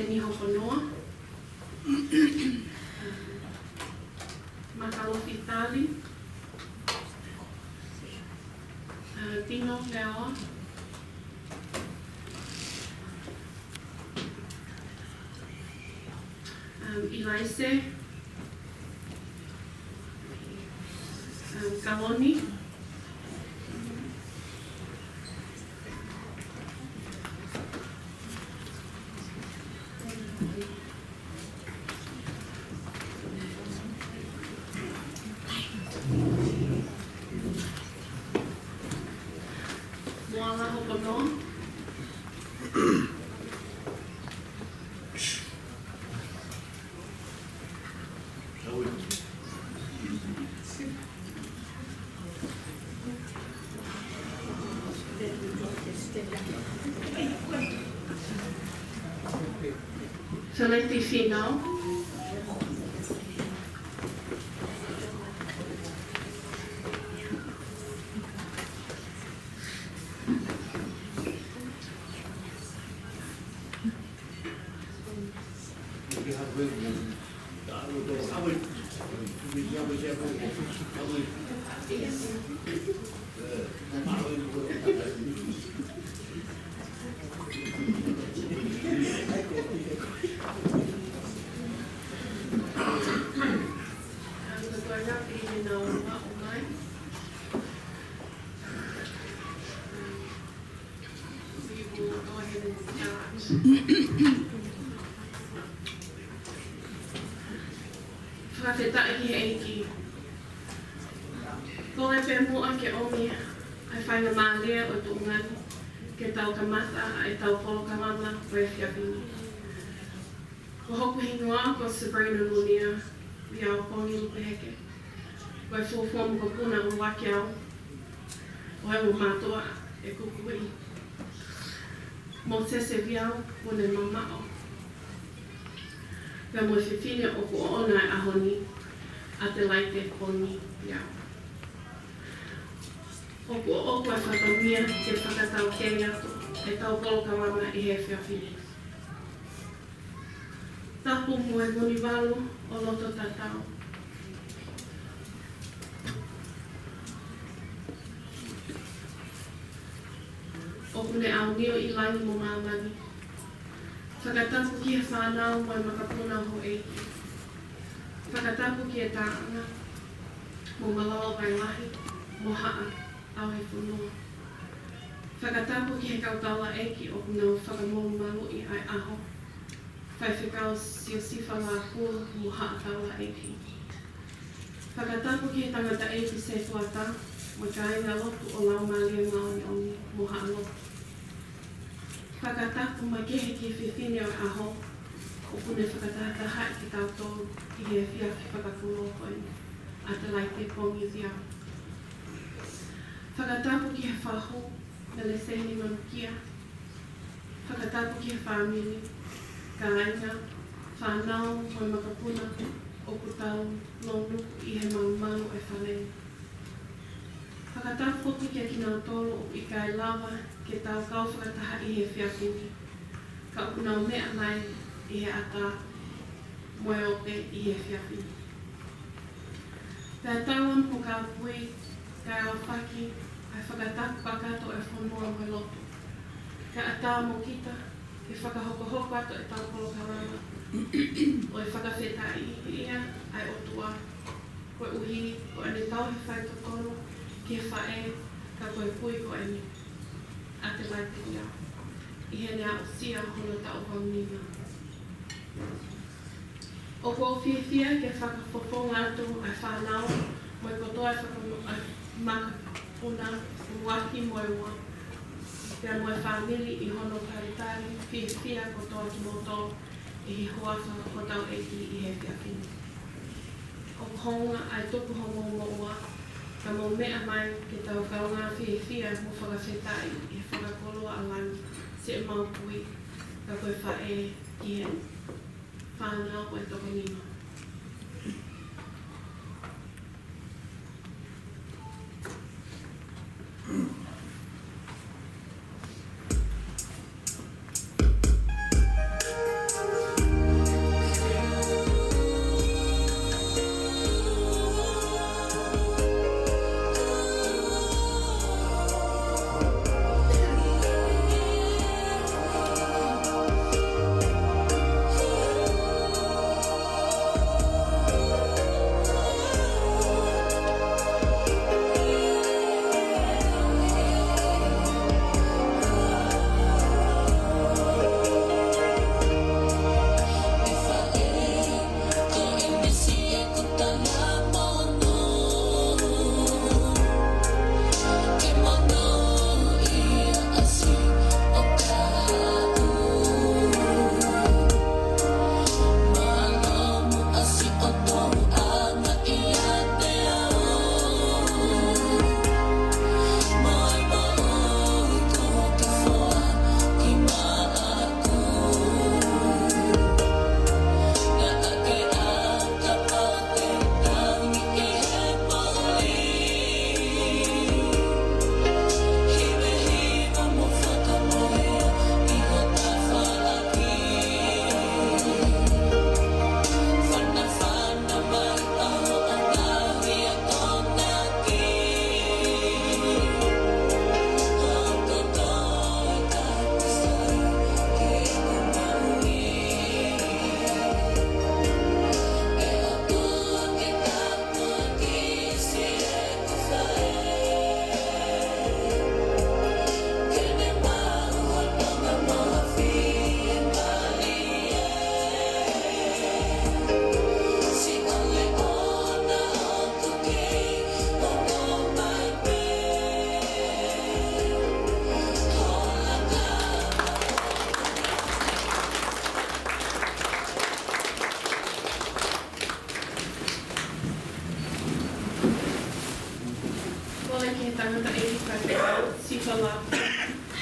ni hoponoa. Makalofi Tali. Tino Leoa. Ilaise. Kaloni. Moala Hoponoa. Celeste Final. Whakawheta ki eiki. Ko e pe mua ke omi ai whainga mālea o tō ngani ke tau kamata ai tau polo kamama o e whiawhini. Ko hoku hingoa ko Sabrina Lunia i au pongi lupe heke. Ko e fuafuamu ko puna o wake au o e mo mātua e kukui. Mo sese viau pune mamao. Ka mo whiwhine o ku ona e ahoni a te laite poni iau. O ku o ku e whakawia ke whakatau kei atu e tau polo kamama i he whiawhine. Tapu mo e moni walu o loto tatau. O kune au nio i langi mo mamani. Whakatapu ki e whanau mai makapuna ho eiki. Whakatapu ki e tāanga. Mo malawa vai lahi, mo haa, au he whunua. Whakatapu ki he kautaula eiki o kuna whakamoru malu i ai aho. Whai whikau sio sifa la kua mo haa taula eiki. Whakatapu ki he tangata eiki se tuata, mo kainga lotu o lau malia maoni oni mo haa lotu. Whakatapu mai kehe ki whiwhine o aho, o kune whakatata hai ki tau tōru i he whiawhi whakakulo koe a te laite pongi ziau. Whakatapu ki he whaho, na le seini manukia. Whakatapu ki he whamini, ka ainga, whanau, mai makapuna, o kutau, lonu i he maumau e whanei. Whakatapu hoki ki a kina tolo o i kai lawa ke tau kau whakataha i he whiawhini. Ka unau mea mai i he ata moe ope i he whiawhini. Pea tauan po ka pui, ka au whaki, ai whakatapu pakato e whanua moe lotu. Ka ata mo kita, e whakahoko ato e tau polo karama. O e whakawheta i ia, ai otua. Koe uhi, ko ane tau he whai tokoro, ke whae, ka koe pui ko ane. A te laite ia. I he nea o sia hono tau haunina. O ko whiwhia ke whakapoponga atu ai whanau, mo i kotoa e makapuna, waki mo e ua. Pea mo e whamili i hono karitari, whiwhia kotoa ki moto i hi hoafa o tau eiki i he whiawhini. O honga ai tuku hongo mo ua, ka mo mea mai ke tau kaunga whiwhia mo whakawhetai i whakakolo a lani se mau pui ka koe whae ki he whanau o e tokonima. sala.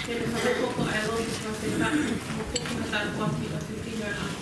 Kaya sa mga ko ay ron sa sila. Mukukatan ko ang kita sa tina ang.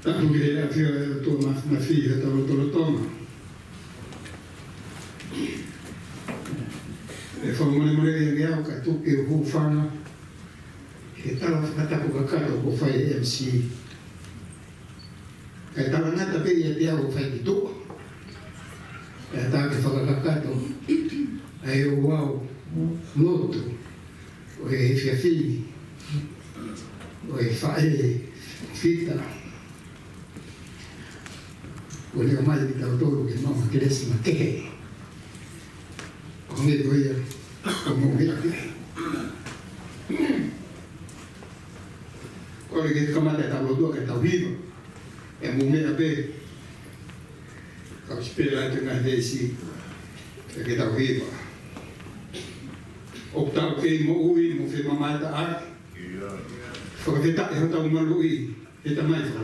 Tanto che la figlia della tua una figlia te lo toma. E fa una moneda di acqua tu che ho fanno e tala fatta con cacao ko fai MC. E tala nata per il piano fai di tu. E tala che fa cacao. E wow, lotto. E fiafini. E fai fitta. Volevo mai di autore che mamma cresce ma che come doia come quello che comanda tavolo due che sta vivo e mummena per come spera anche una desi che sta vivo optavo che mo fe mamma da a fa che sta e sta un malui e sta mai fa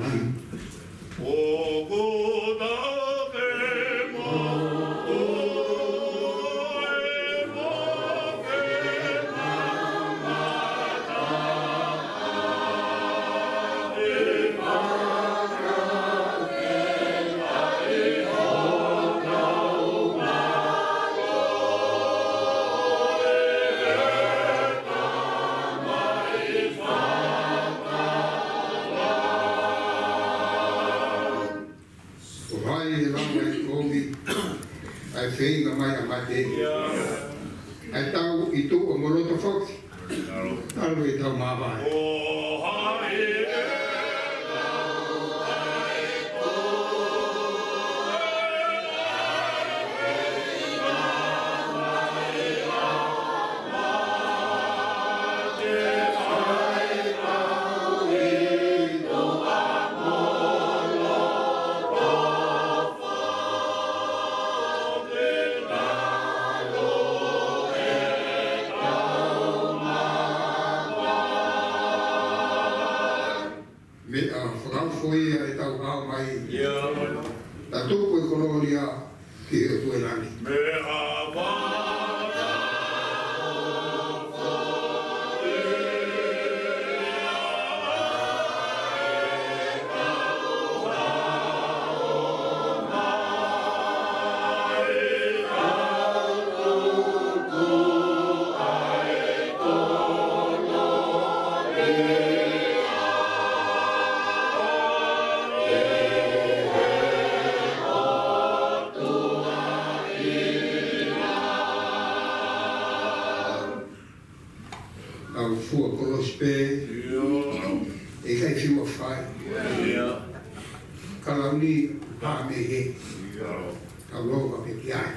Feinga mai a mate. Ai tau I tu o moroto foki. Talo I tau mawai. Foi a tau au mai. Ta tupu I kolonia ki o tuelani. Fua kolospe e kai fiua fai kalauni pa me he kaloga pe kiai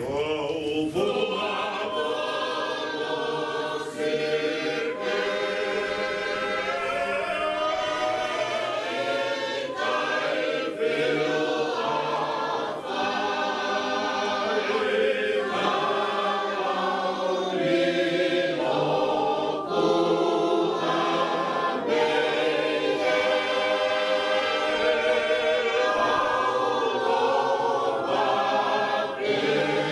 Yeah.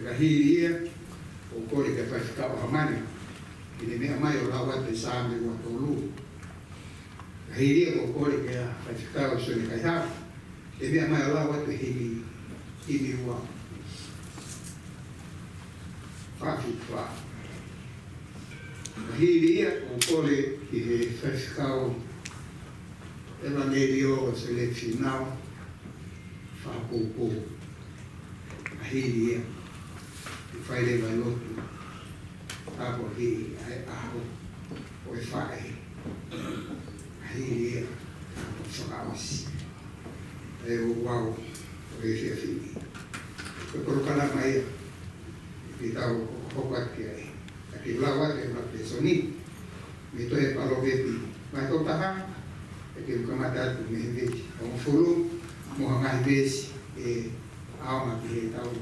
kahiria o kore ka whaiwhikao hamani i ne mea mai o rawa te sāme ua tōlu. Kahiria o kore ka whaiwhikao so ne kai hau e mea mai o rawa te hini ua whawhikwa. Kahiria o kore ki he whaiwhikao Evangelio se le finao whakoko ahiria i whaile vai lotu ako hi ai aho o e whae ahiria o whakaosi e o wau o e whia whini ko korokana mai i tau hokati ai ati ulawate o te soni me toe palo vepi mai tō taha e ke kamata tu me vesi o fulu mo hanga vesi e auma ki he tau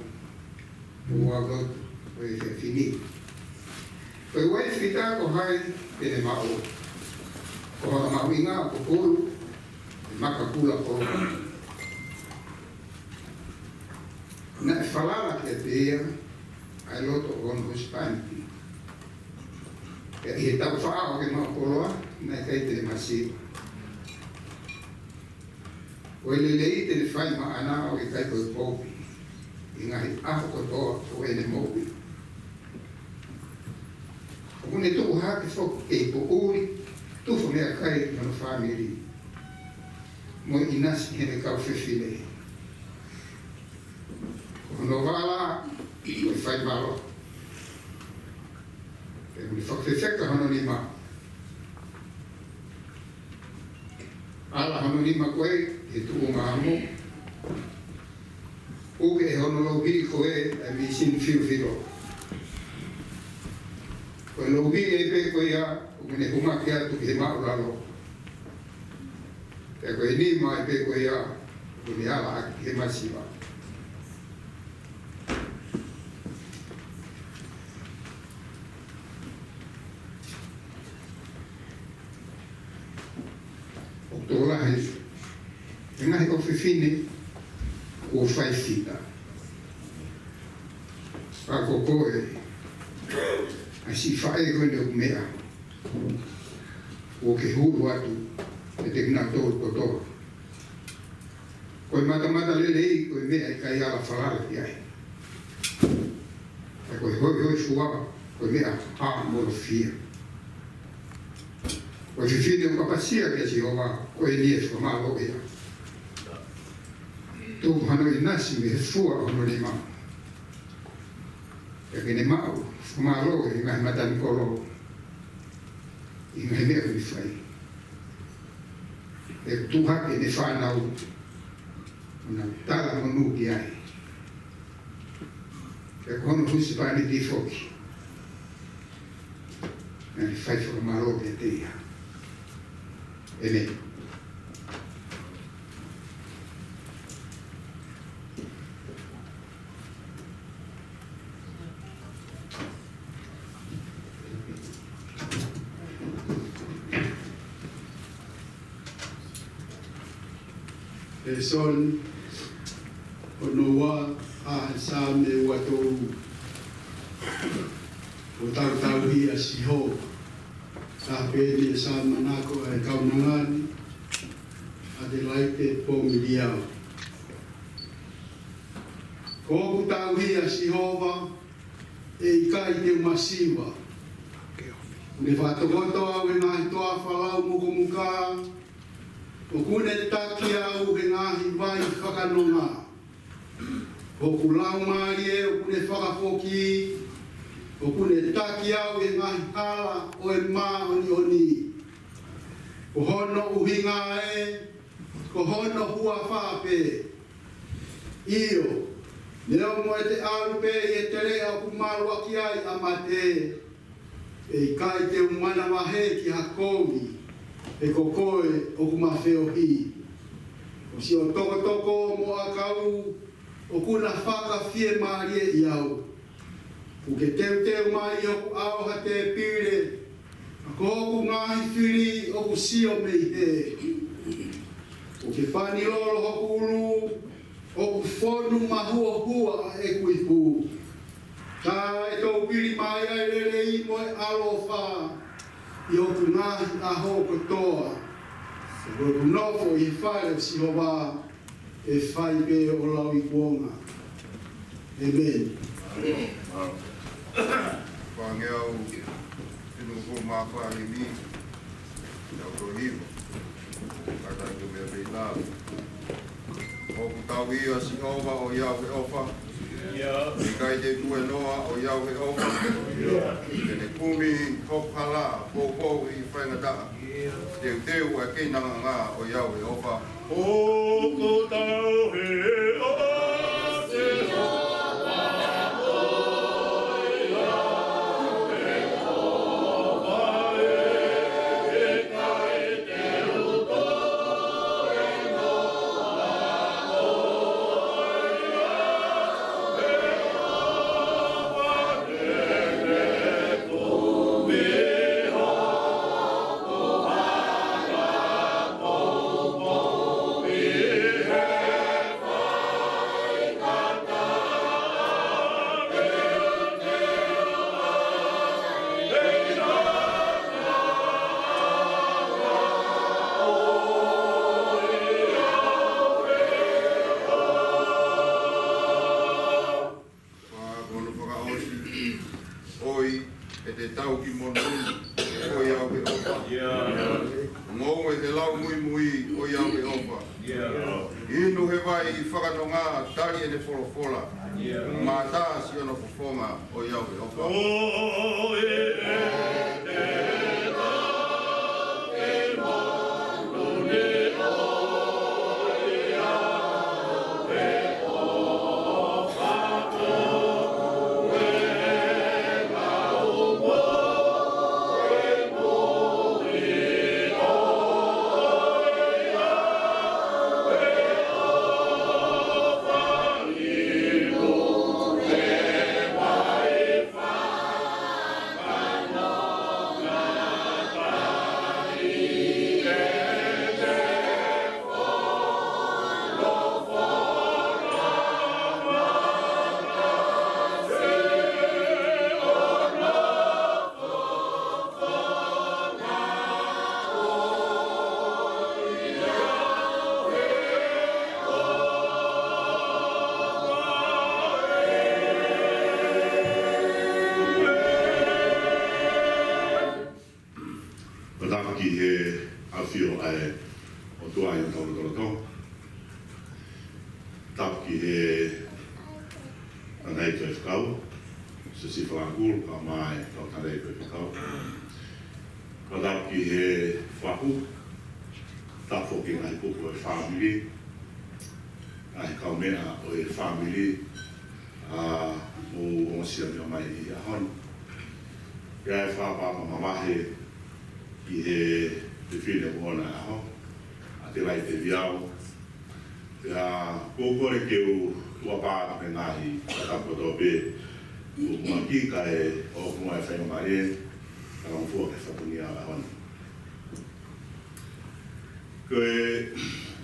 o agot o e fini ko e wai fita ko hai pene mao ko hana mawinga ko kuru e maka kula ko na e falala ke te ia ai loto o ono hispaniki e he tau whaa o ke mao koloa na e kai te masiwa o e lelei te le whai maana o e kai koe pōpi i ngahi aho kotoa o e ne mōpi. O kune tuku hake whoku e po uri, tufo mea kai manu whamiri. Mo i nasi hene kau whiwhine. O no wala o e whai malo. E muni whakawhiwheka hono ni maa. Ala hono ni ma koe e tuku mahamu. Uke e hono louhi koe e mi sin whiu. Koe louhi e pe koe ia, uke ne humaki atu ki he mauralo. E koe ni ma e pe koe ia, uke ne ala aki he masiwa. Tōla he, e ngahi o whiwhine o whaifita. Ako koe, a si whae koe ne o mea, o ke huru atu, e te kina tōru kotoa. Koe mata lelei, koe mea e kai ala whalala ki ai. E koe hoi fuawa, koe mea haa moro fia. O whiwhine o kapasia ke si hoa, o e nie whamalo ea. Tōku hano i nasi me he fua o no ni maa. E ke ne mau, whamalo e ngahi matani kolo. I ngahi mea ui whai. E tuhake ne whanau, ona tala monu ki ai. E kono husi pani di foki. Nga ni whai whamalo e te ia. Amen. E son o noa a sa me wato o tau ia si ho. Sa pēne sa manako e kaunangani a te laite pōmiriau. Kōku tau hia si hova e i kai te masiwa. Ne whatokoto au e ngahi toa whalau muka o kune taki au e ngahi vai whakanonga. Kōku lau maari e o kune whakafoki o kune taki au e ngahi hala o e maa oni. Ko hono uhinga e, ko hono hua whape. Io, neo mo e te arupe i e te rea ku marua ki ai a mate. E i kai te umana wahe ki hakowi, e ko koe o ku mawheo hi. O si o toko mo a kau, o kuna whaka fie maarie i au. Uke teu mai o ku ao ha te pire, a ko hoku ngahi whiri o ku sio mei he. Uke pani lolo hoku ulu, o ku whonu mahua hua a e kui pū. I o pungahi a hoko toa. O kunofo i whae o Sihowa e whai pe o lau I kuonga. Amen. Whangeau, tino ko mawhahi mi, tau rohimo, kaka ito mea peilau. O kutau ia Sihowa o iau he ofa, I kai te tue noa o iau he ofa, tene kumi hophala, pōpō I whaingataa, teu teu a keinanga ngā o iau he ofa. O kutau he ofa, Inu he vai I whakanonga tari e ne wholofola. Mā tā si ono whawhonga o iau he opa.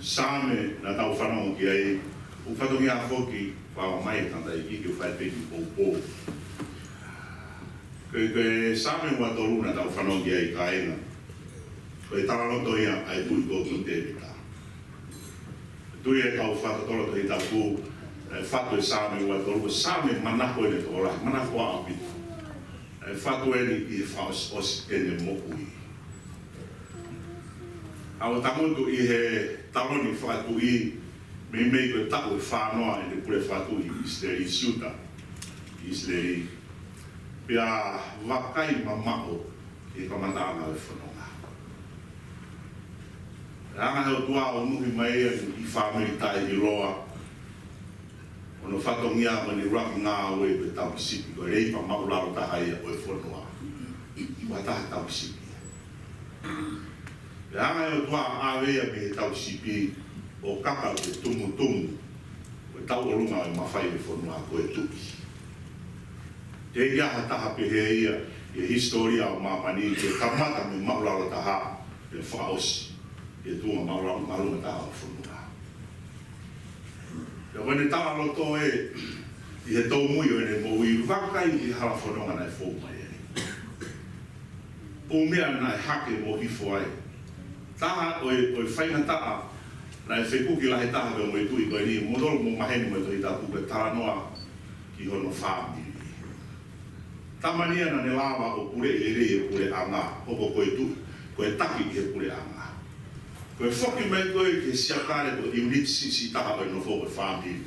Same na tau whanau ki ai, u whatongi a whoki whawa mai tanta I ki o whai peki pōpō. Koe same ua toru na tau whanau ki ai ka enga. Koe taraloto ia ai pui kōtu te mita. Tui e tau whatatoloto I tau pū, whatu e same ua toru, same manako e ne tōra, manako a apitu. Whatu e ni I whaos os e ne mokui. Awa tamotu I he taloni whakatu I me mei koe taku e whanoa e ne pure whatu I Isleri Siuta. Isleri pia wakai mamao I kamatanga e whanonga. Ranga heo tua o nuhi mai I whamiri tai I loa. Ono whatongia mani raki ngā oe pe tau kisipi koe reipa maularo tahai o e whanua. I wataha tau kisipi. Ranga e o tua awea me tau sipi o kaka o tumu o tau o lunga e mawhai me whanua ko e tuki. Te iaha taha pehe ia e historia o mamani ke kamata me maularo taha e whaosi e tunga maularo malunga taha o whanua. Ia wene tala loto e I he tau mui o ene mo I wakai I hala whanonga nei whou mai e. o mea na hake mo hifo ai. Taha o whainga taa, na e whekuki lahe taha ka mo e tui koe ni, mo dolo mo maheni mo e tui tapu koe taranoa ki hono whaamiri. Tamania na ne lawa o pure e rei e pure anga, hoko koe tui, koe taki ki e pure anga. Koe whoki mai koe ke siakare ko iunit si taha koe no foko whaamiri,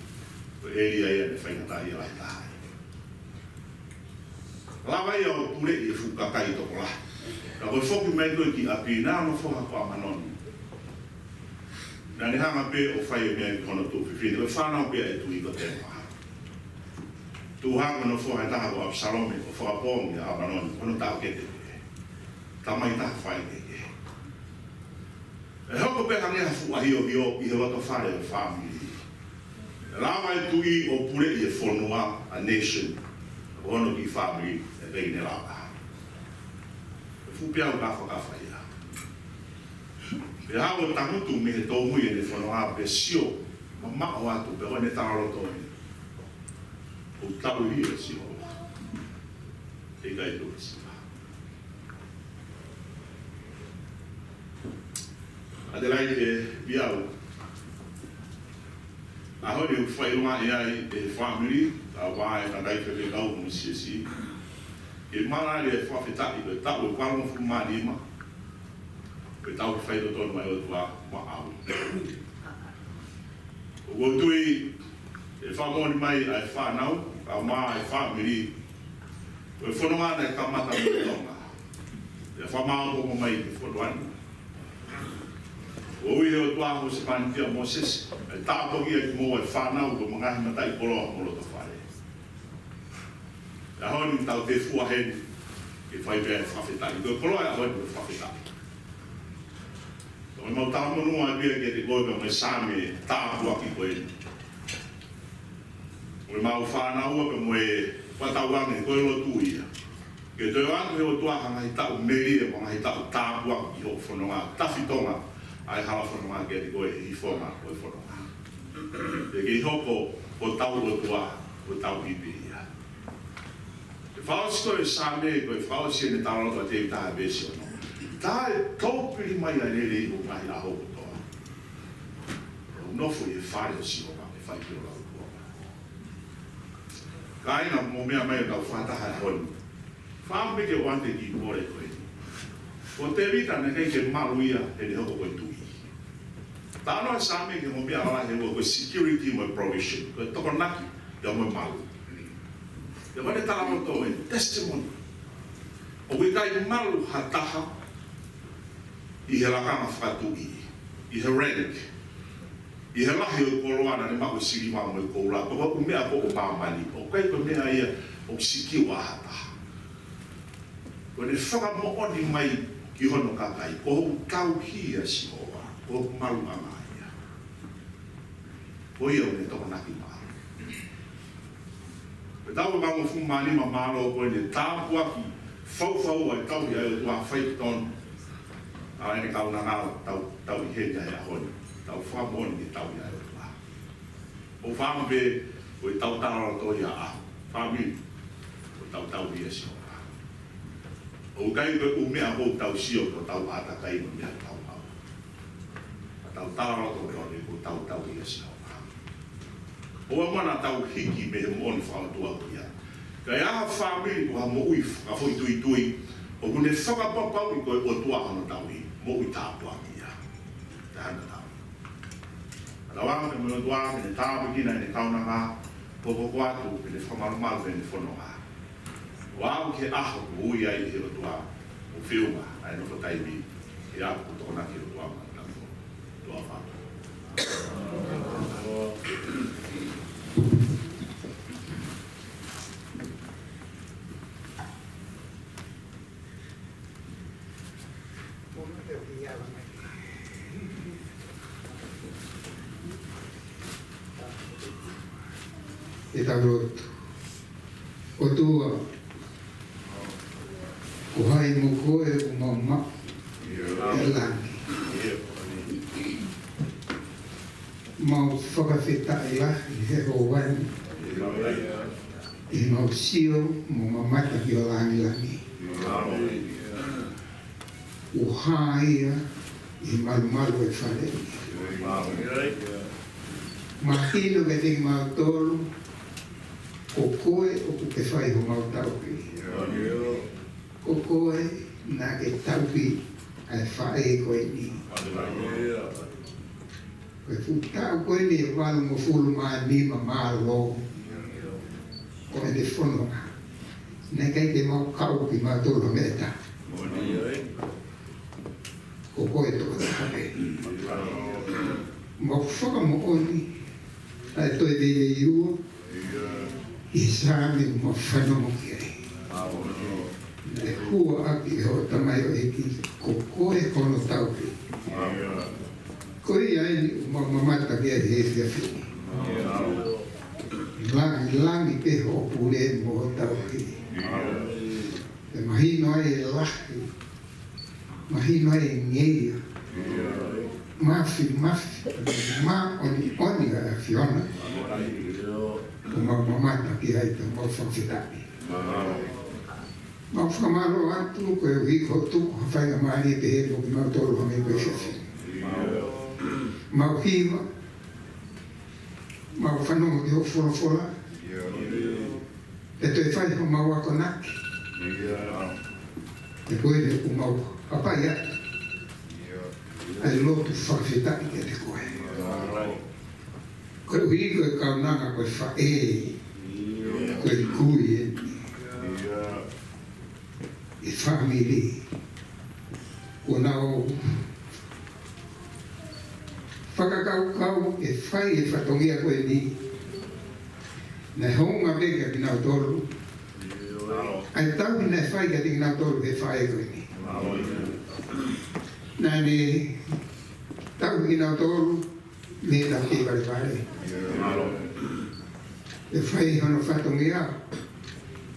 koe eria ia ne whainga taha ia lahe taha. Lawa ia o pure i e fukakai toko lahe. Ka koe whoki mai koe ki api nā no whoka ko amanoni. Nā ne hanga pe o whai o mea ki hono tū whiwhine, koe whanau pe e tui ko tenwa. Tu hanga no fo hata ko Absalome o fo apong ya abanon kono ta ke te tamai ta fai ke e hoko pe hanga fu ahio i ho to fare o family la mai tui o pure i fonua a nation ono ki family e bene la fu pia ka fa ya e ha o tamu tu me to mu e fonua pe sio ma o atu pe one ta ro to o tau hia si ho e gai to si Adelaide biau a ho de fai uma e ai e family a vai na dai ke ga o si e mala le fa feta i ta o kwa mo fu ma di ma e tau fai do ton mai o tua ma au o tui e whamoni mai ai whanau, a maa e whamiri, e whanonga nei kamata mi tonga. E whamao mo mai ki whanauani. O ui o tuaho se panitia Moses, e tāpoki e ki mo e whanau ko mga himatai koloa molo to whare. E honi tau te fua hen, e whai pia e whawhetai. Ko koloa e honi e whawhetai. Ko e mau tāmonua e pia ke te koe me same tāpua ki koe. Koe mau whanau pe moe watauange koe lo tuia. Ke te wangu he o tuaha ngai tau meri e mo ngai tau tāpua ki ho whanonga. Tawhitonga ai hala whanonga ke te koe hi whonga koe whanonga. Te ki hoko o tau o tuaha, o tau hipi ia. Te whaosi koe same koe whaosi e ne tāroto a te taha besi o no. Tā e taupiri mai a rere i o ngahi a hoko toa. O nofo i e whare o si o nga, e whai ki o lau. Ka aina mo mea mai o tau whataha e honi. Whaampe ke o ante ki kore koe. O te rita ne kei ke maru ia e ne hoko koe tui. Tāno e same ke mo mea ala he koe security mo provision. Koe toko naki ia mo maru. Ia wane tāmo tō e testimony. O koe kai maru hataha i he lakama whakatui. I he rank. I he lahi o koloana ne mako siri wā mo i koura, ko waku mea po o pāmani, o kai ko mea ia o siki wa hata. Ko ne whaka mo oni mai ki hono kakai, ko hou kau hia si hoa, ko hou maru anga ia. Ko ia o ne toko naki maru. Pe tau wango fumani ma malo ko ne tāpua ki whau ai tau ia o tua whaikton, a ene kau na ngāo tau i hea ia honi. Tau whamoni ki tau ia e tua. O whambe, o i tau tāra to ia a. Whami, o tau ia si ora. O kai koe umea hou tau sio ko tau ata kai no mea tau au. A tau tāra to ia ko tau ia si ora. O amana tau hiki me he moni whamatua ko ia. Kai aha whami ko ha mo ui a fwoi tui. O kune whakapapau i koe o tua hana tau i. Mo ui tāpua ia. Te hana tau. Lawanga te mea tua, me ne tāpu kina e ne kaunanga, poko kuatu, me ne whamarumaru e ne whanonga. Wau ke aho ku ui ai he o tua, o whiunga, ai no whataimi, e aku tōna ki o tua manako, tua whatu. E taroto. O tua, o hai mo koe o mamma e langi. Mau whakawhetai la i he hōwani. I mau sio mo mamata ki o langi langi. Uhaia I malu e whare. Mahino ke te mautoro, ko koe o ku ke whai ho mautauki. Ko koe nā ke tauki ai whae koe ni. Koe futau koe ni e walu mo fulu maa ni ma maa lo. Koe te whanonga. Nā kei te mau kau ki mautoro me ta. Ko koe toka te hake. Mau whaka mo oni, ai toi vele iua, I sāme mo whanonga ki ai. E hua aki e ho tamai o eki, ko koe hono tauki. Koe ai ni mamata ki ai hefi a whini. Langi pe ho pule mo tauki. E mahino ai e lahi. Mahino ai e ngeia. Mafi, ma oni a Fiona. O mamata ki ai te mo whawhitaki. Mau whakamaro atu koe o hiko tuku hawhainga maari e pehe mo ki mau toro hame koe whiwhi. Mau hiwa. Mau whanongo ki ho whora. E toi whai ho mau ako naki. E koe re ku mau hapai atu. Ai lotu whawhitaki ke te koe. Koe ui koe kaunanga koe whae. Koe kui e ni. E whamiri. Ko nao whakakau e whai e whatongia koe ni. Nei honga peka ki nao toru. Ai tau ki nei whai ka ki nao toru e whae koe ni. Nani tau ki nao toru me la ki vare. E whai hono whatongia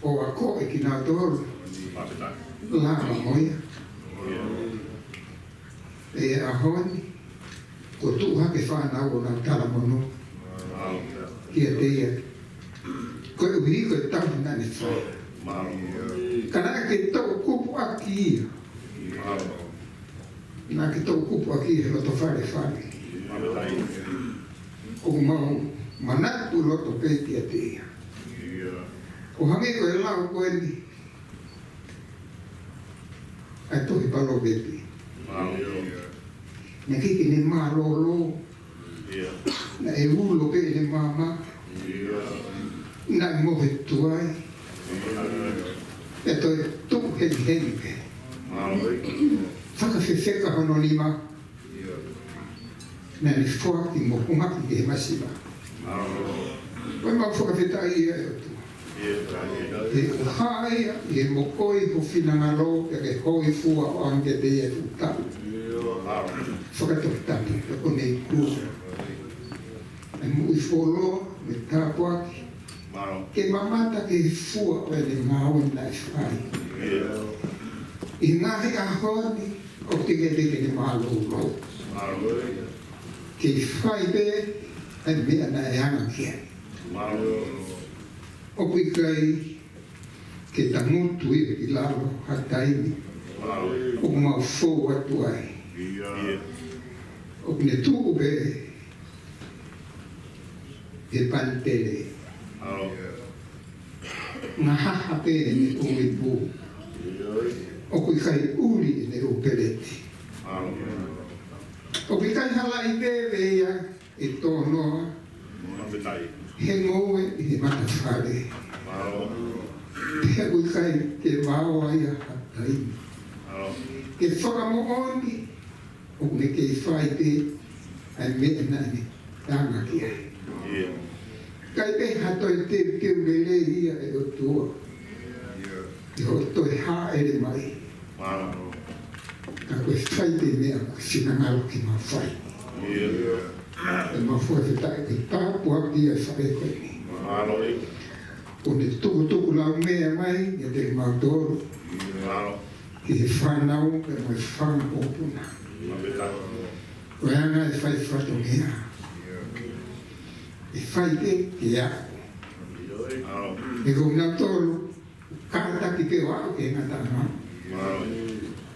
o a koe ki nao toru. Lama moia. E ahoni ko tuha ke whanau o nā tala mono. Kia teia. Koe uhi koe tau nani whai. Kana ke tau kupu aki ia. Nā ke tau kupu aki ia loto whare whare. O mau manatu loto pei kia teia. O hange koe lau koe ni. Ai tohi palo bepi. Na kiki ni maa lolo. Na e ulo pe ni mama. Na mohe tuai. E toi tuku heni pe. Whakawhiwheka hono lima. Na ni whuaki mo kumaki ke masiwa. Koe mau whakawhitai ia e otu. E haia, e mokoi ho whinangaro, e ke hoi fua o ange te e utau. Whakatokitaki, e kone I kua. E mui wholoa, me tāpuaki. Ke mamata ke fua o e le ngāo na e whai. I ngahi ahoni, o te ke ne mālo. Ke whai pe, e mea na e anga kia. O kui kai ke tangutu I lalo hataini. O mau fōu atu ai. O kune tuku pe e pantele. Ngā haha pe ne umi pū. O kui kai uri ne upeleti. O kui kai hala I pe veia e tōnoa. He ngoe I he matawhare. Pea kui kai ke wāo ai a hataini. Ke whakamo oni, o kune ke whai te, ai mea nani, tanga ki ai. Kai pe hatoi te keu lele ia e o tua. I ho toi hā ere mai. Ka koe whai te mea, sinangalo ki ma whai. E ma fua te tae te tāpua ki a whae koe ni. O ne tuku lau mea mai, e te mautoro. Ki he whanau, e moi whanga opuna. O anga e whai whatongia. E whai te ki ako. E kou nga toro, kātaki ke wao ke ngata ngā.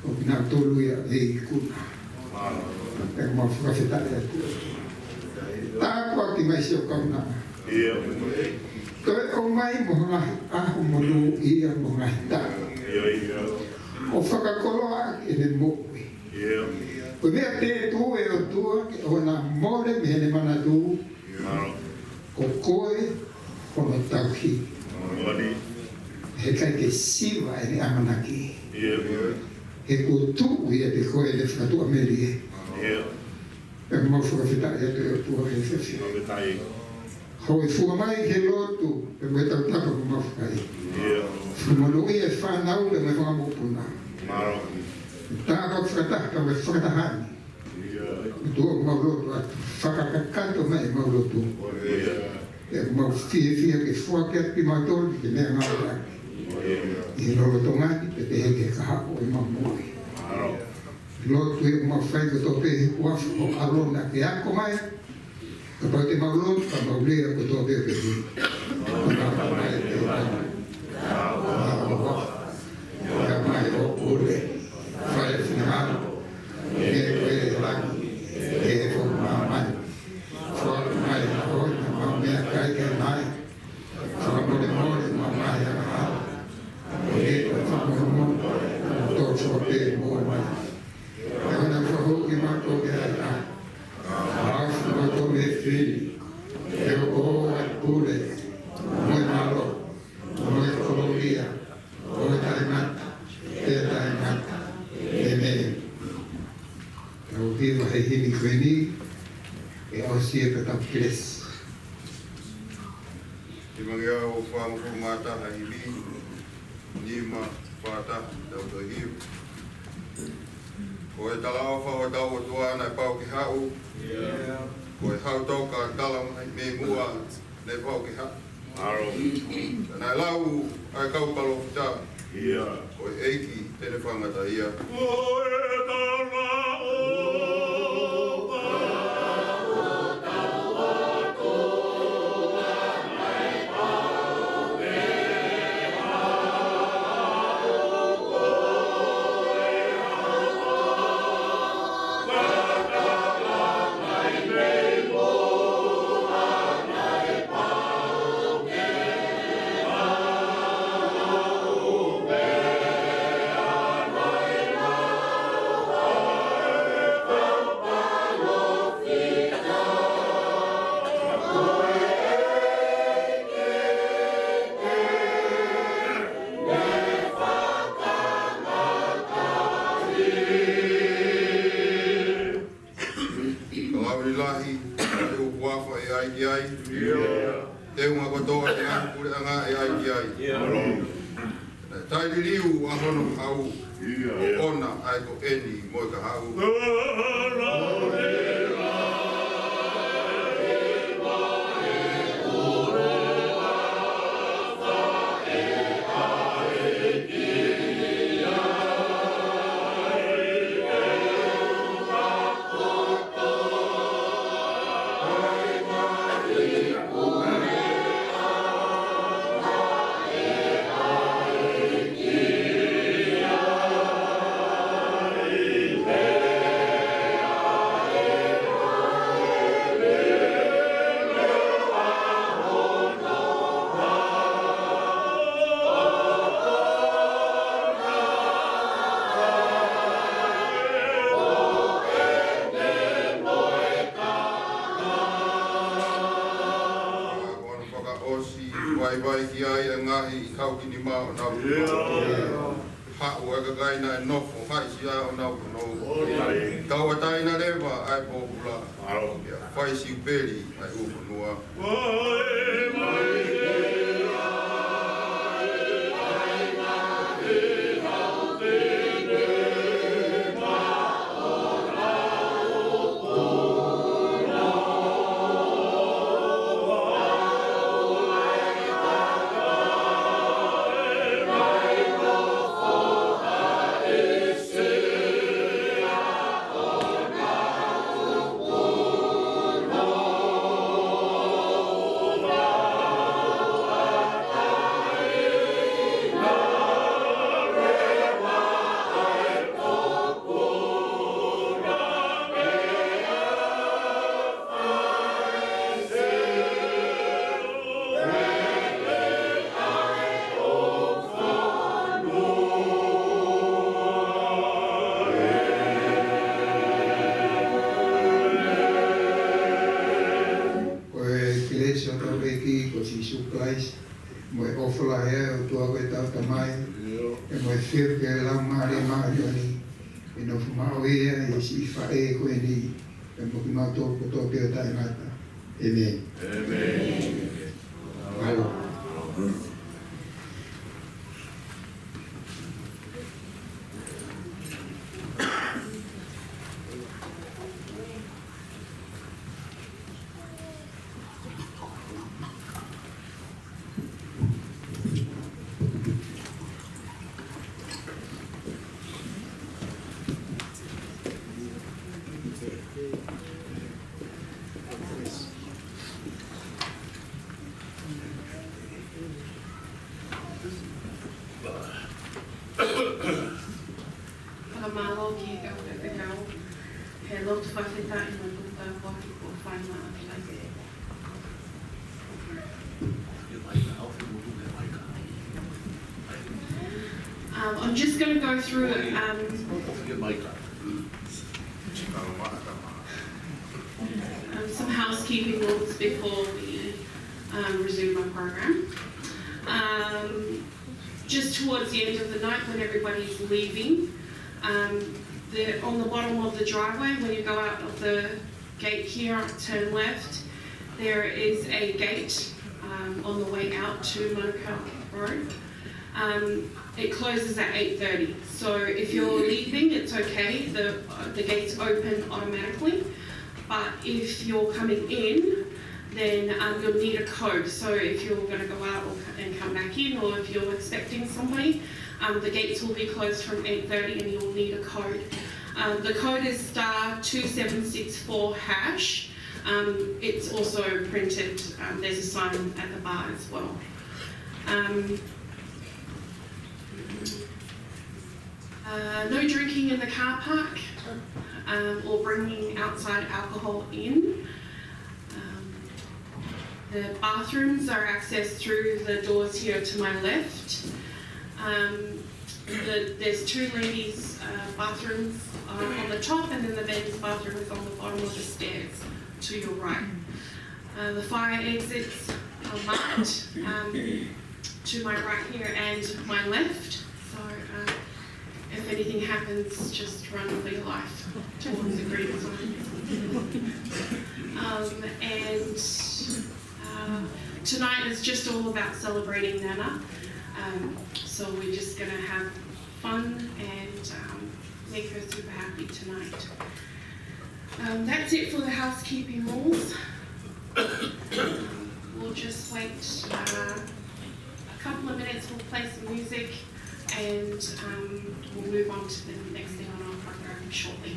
o pina tolu ia e kuna. E mo whakawhetare atu. Tā kua ki mai seo kauna. Koe o mai mo ngahi ahu monu ia mo ngahi tā. O whakakoloa e ne moe. Koe mea te tū e o tua o na mole me ne mana tū. O koe o no tauhi. He kai ke siwa e ne amanaki. He kutu ia te koe le whakatua meri e. E mau whakawhetare atu e o tua e whewhi. Ho e fua mai ke lotu e mwe tau tapa ko mau whakai. Fumono i e whanau e me whangamopuna. Tā kau whakataka me whakatahani. Tua mau lotu atu. Whakakakanto mai mau lotu. E mau fia ke whake ati mau tōri ke mea ngāwaki. I rolo tongati pe te heke kahako e mau mui. Lotu e mau whaiko tō pe uafu o alona ke ako mai. Ka pau te mau lotu ka mau lea ko tō pe pe hui. Ka mai o ure. Whae whingaro. E koe laki. E fo mamani. Whae mai a hoi na mau mea kai ke mai. Whakamore more ma mai a hao. E koe whakamore more. Tō fo pe mo mai. E hona whahoki mako ke ai ai. Haafu mako me whiri. E o ai pule. Moe malo. Moe koloria. Moe taimata. E taimata. E me. Au viva he hini kweni. E au sia ka tau kires. I mangia o whamuku mata a hili, nima whata tau tau hiu. Ko e talao whao tau o tua ana e pau ki hau. Ko e hau tau ka tala me mua ne pau ki hau. Nai lau ai kau palo whita. Ko e eiki tene whangata ia. Te unga kotoa te ngā kure anga e ai ki ai. Tai ririu a hono hau. Ona ai ko eni moi ka hau. Vai ki ai a ngahi I kau ki ni mao nau hau e kakaina e nofo hai si ai o nau no kau a taina lewa ai popula whai si uperi ai upunua fala o tua koe tau tamai. E mo e whiu ke lau maare maare ani. E no fumao ea e si whae koe ni. E mo ki mau tō koto pia tai ngata. Amen. Amen. Alo. Whakamalo ki e kau te kau. He lotu whawhita I ngā kuta waki ko whaina ake. I'm just going to go through some housekeeping rules before we resume our program. Just towards the end of the night when everybody's leaving, on the bottom of the driveway, when you go out of the gate here, turn left, there is a gate on the way out to Manukau Road. It closes at 8:30, so if you're leaving, it's okay, the gates open automatically, but if you're coming in, then you'll need a code. So if you're going to go out and come back in, or if you're expecting somebody, the gates will be closed from 8:30 and you'll need a code. The code is *2764#. It's also printed, there's a sign at the bar as well. No drinking in the car park or bringing outside alcohol in. The bathrooms are accessed through the doors here to my left. There's two ladies' bathrooms on the top, and then the men's bathroom is on the bottom of the stairs to your right. The fire exits are marked to my right here and my left. So if anything happens, just run for your life towards the green zone. Tonight is just all about celebrating Nana. So we're just going to have fun and make her super happy tonight. That's it for the housekeeping rules. We'll just wait a couple of minutes, we'll play some music, and we'll move on to the next thing on our program shortly.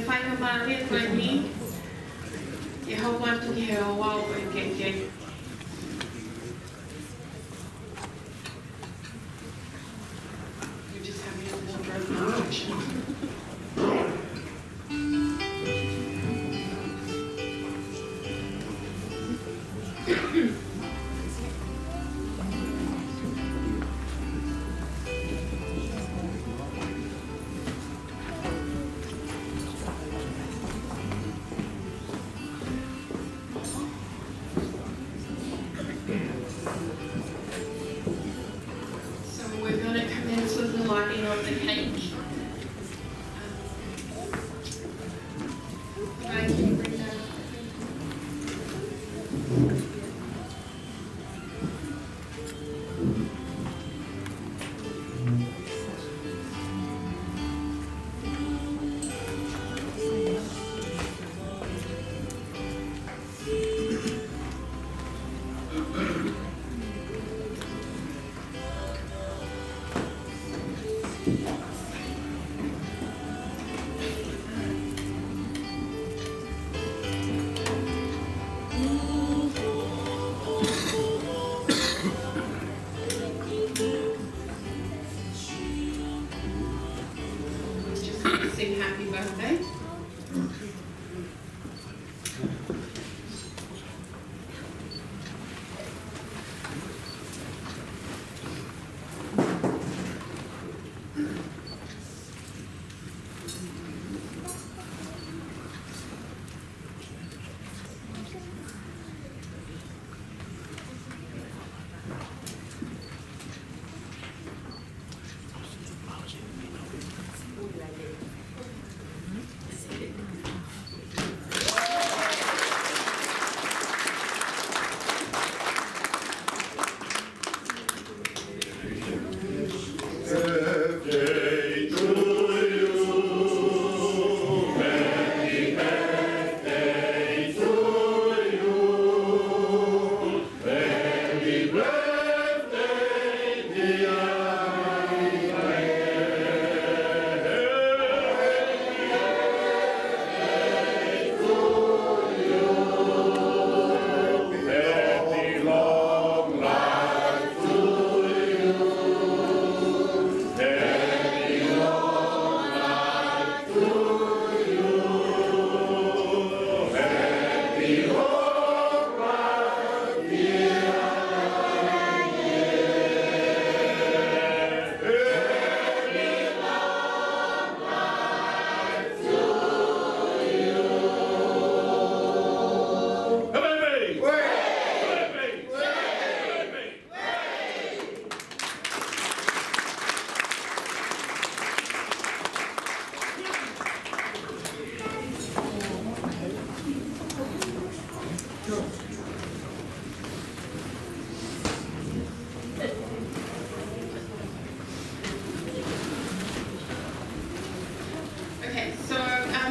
whai ka māre koe ni. E hau atu ki he o wau e kei. We're just having a wardrobe malfunction. Sing happy birthday.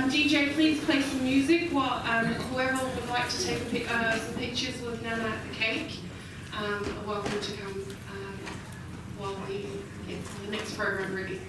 DJ, please play some music while whoever would like to take some pictures with Nana at the cake are welcome to come while we get the next program ready.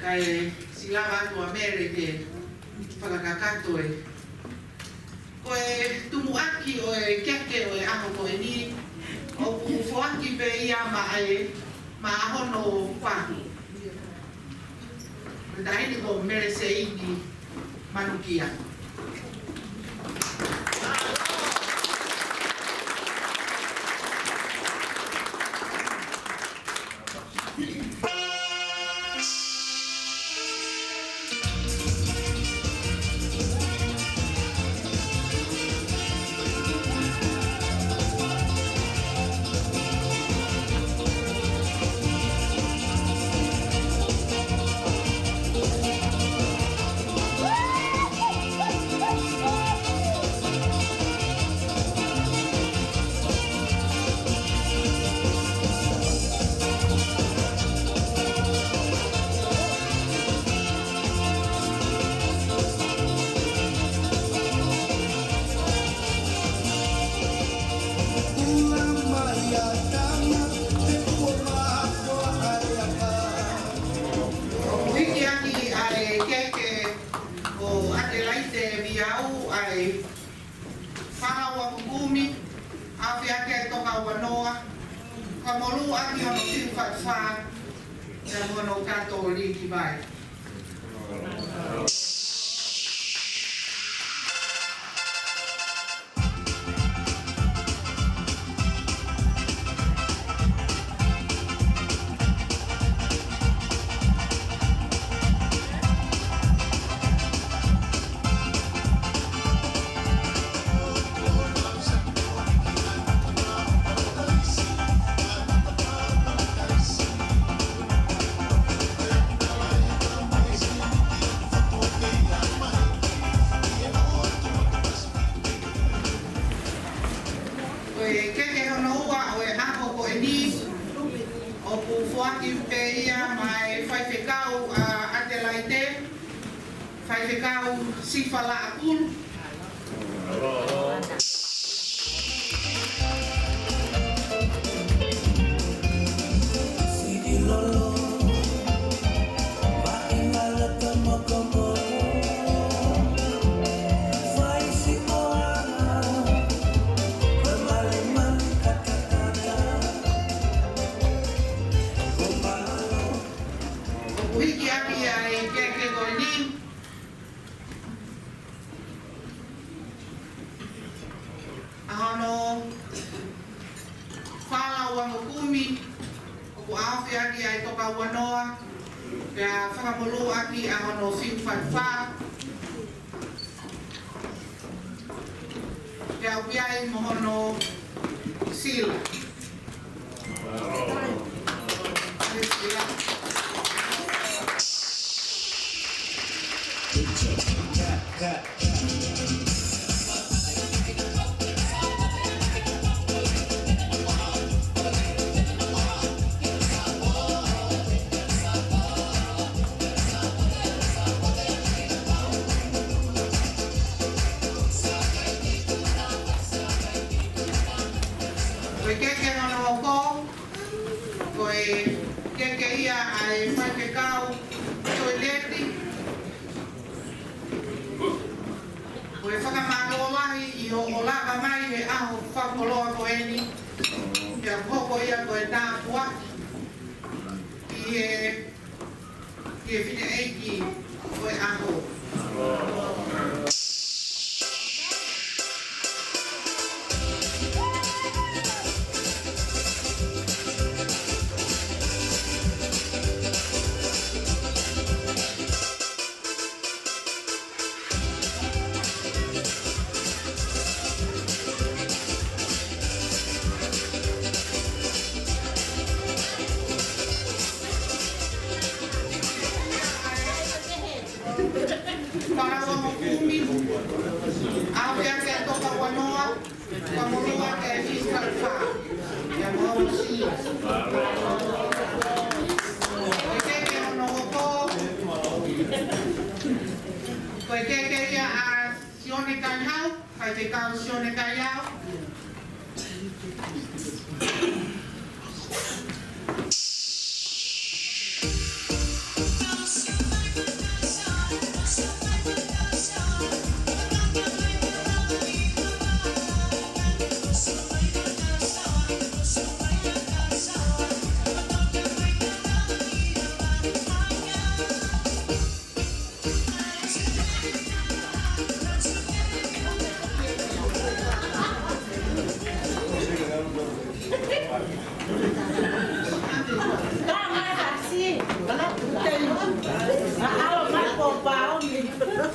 kai sila atu amere ke whakakakato e. Ko e tumu aki o e keke o e aho ko e ni o ku fuaki pe ia ma ahono whahi. Dahini ko mere se ingi manukia.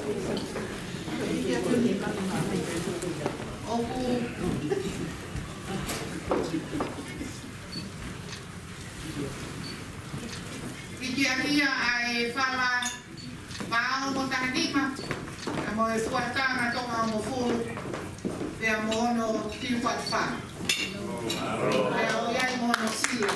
Oku Ikiakia ai fala pao mo tahanima. Amo e fuatanga tonga mo fulu. Pe amo no tiwat fa. Pe o yai mo no sila.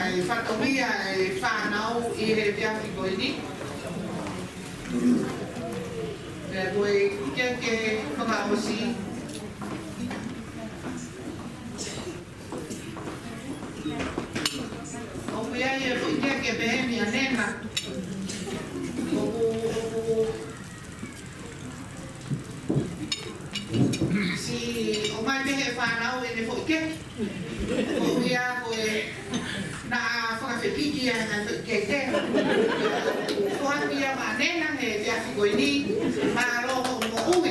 Ai whakawia e whanau I he piaki koe ni. E koe ke whakaosi. O pia e ke behemi a nena. Si o mai mehe whanau e ne fo ke. O pia koe na whakawhepiki a na keke. Whakia ma nena he piaki koe ni. Ma roho mo ui.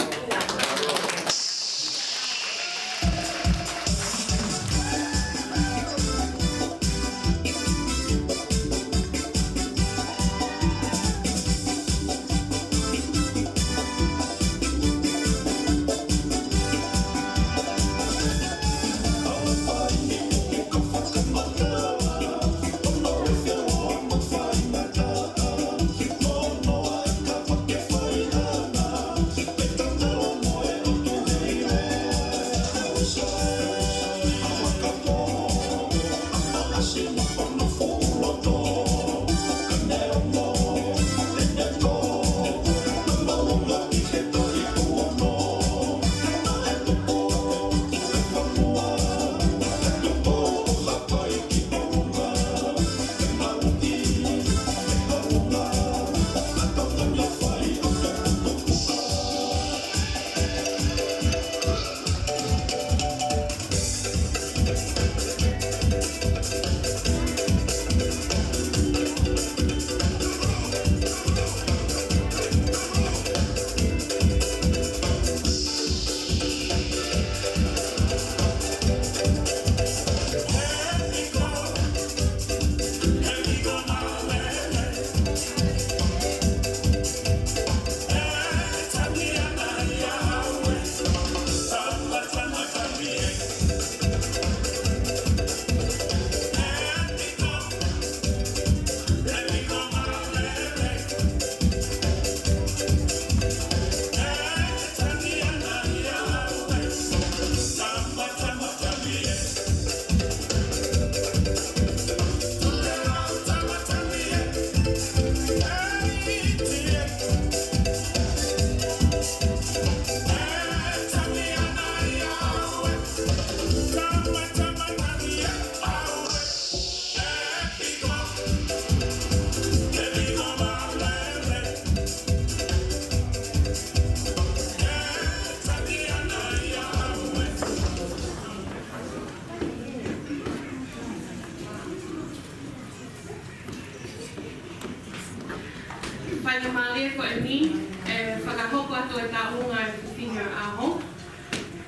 whaia malia ko e ni, whakahoko atu e tā unga e whiwhinga aho.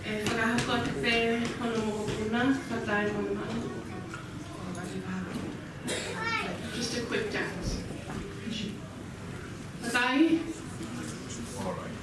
Whakahoko atu pē hono moko puna, whatai mo mai. Just a quick dance. Whatai? All right.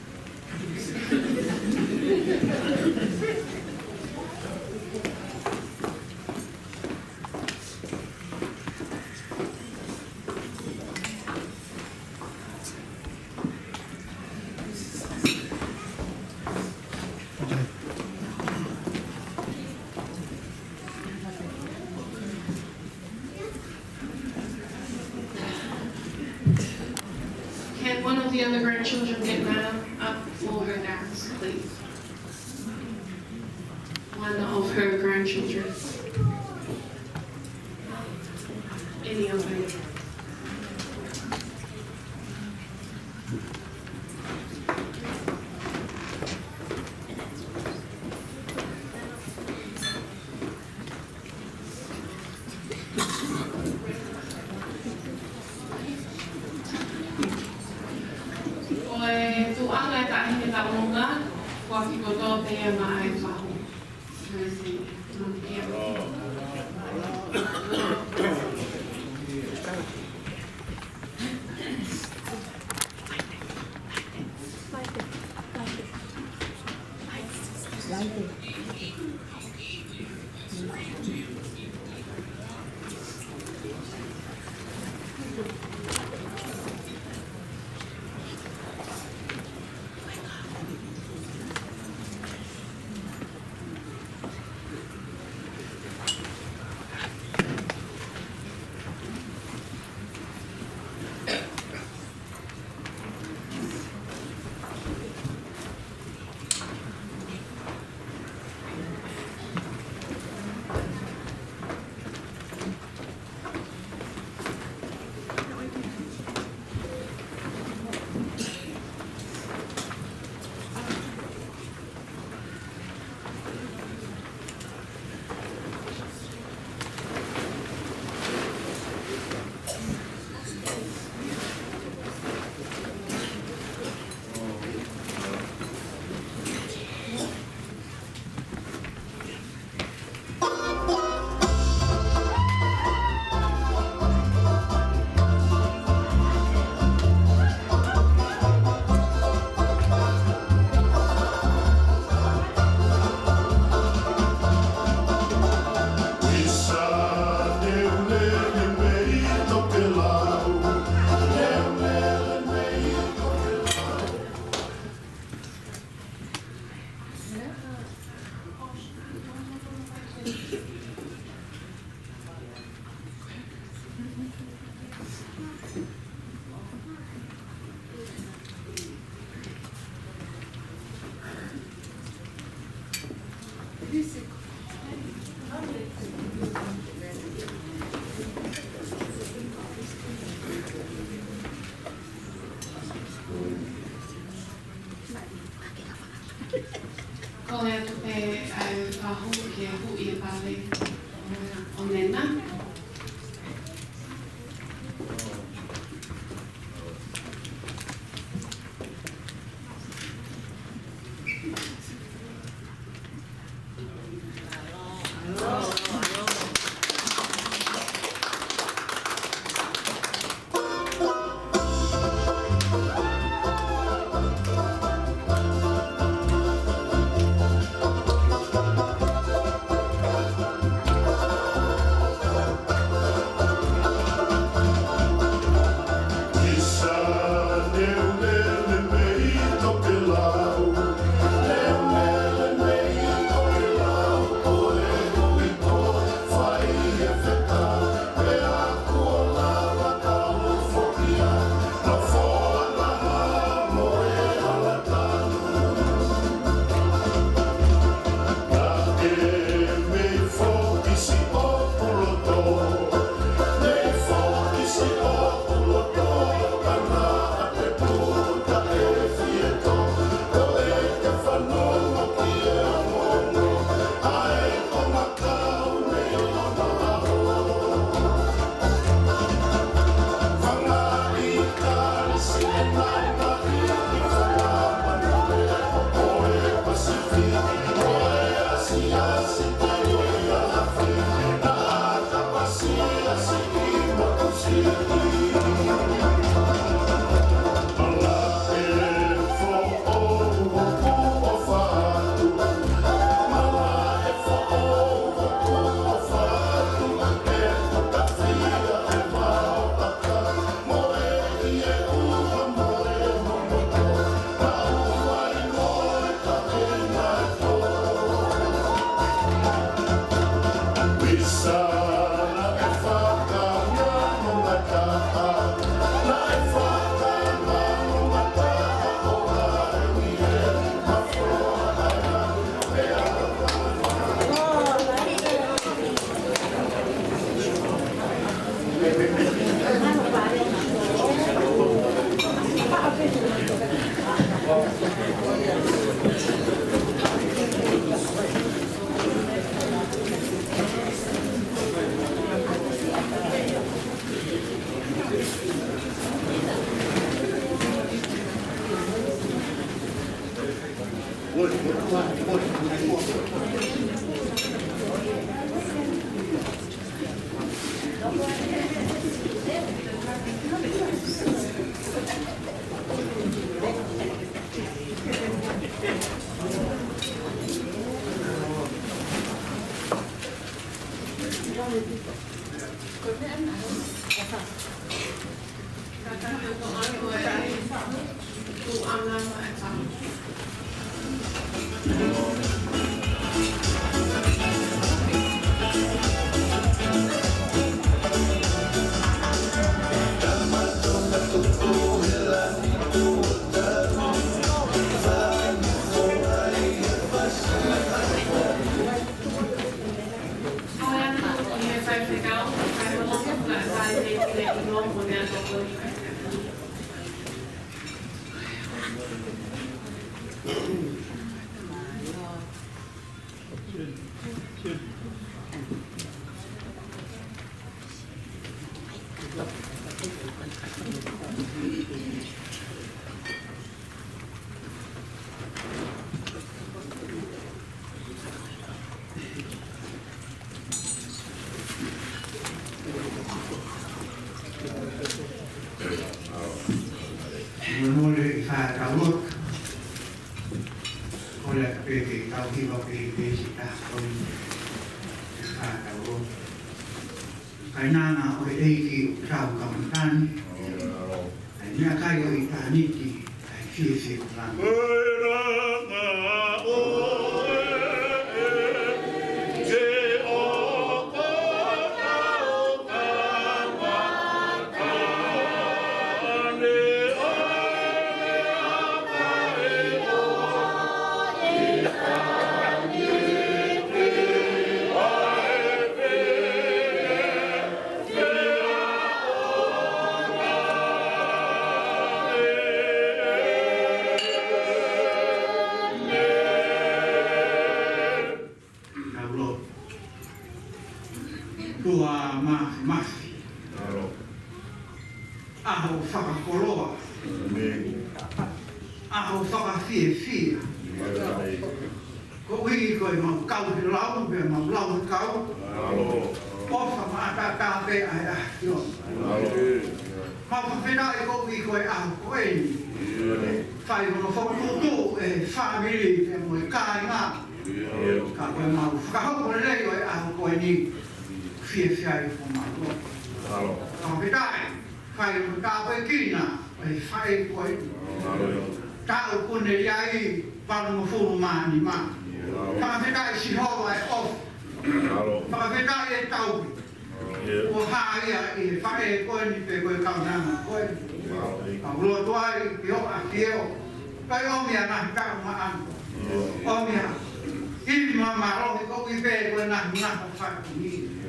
Can one of the other grandchildren get Nana up for her dance, please? One of her grandchildren. Any of them. Oi, tu anga e tahi me ta unga, kua ki koto pēia mai whahu. Mercy, mami kia. Menoleh saya tahu, oleh pergi tahu kita pergi kita pun saya tahu. Karena oleh ini tahu kawan, ini kaya kita ni di sisi orang. Aho whakakoloa, aho whakawhiawhia. Ko wiki koe mau kau he lau, me mau lau kau. Ofa maatata pe ai ahio. Mau whawhena e ko wiki koe aho koe ni. Whai mono whakakutu e whamiri te mo e kai ngā. Ka koe mau whakahoko lei koe aho koe ni. Whiawhia e whamaro. Ka whawhena Fai ka koe kina, fai koe tau kune iai panu mafuru mani ma. Whakawheka e sihoa e off. Whakawheka e tau. O haia e whae koe ni pe koe kaunanga koe. Ka uroa tuai ki o a kieo. Kai omia nahi kau maan. Omia. Ili mamarohi koe pe koe nahi naka whakuni.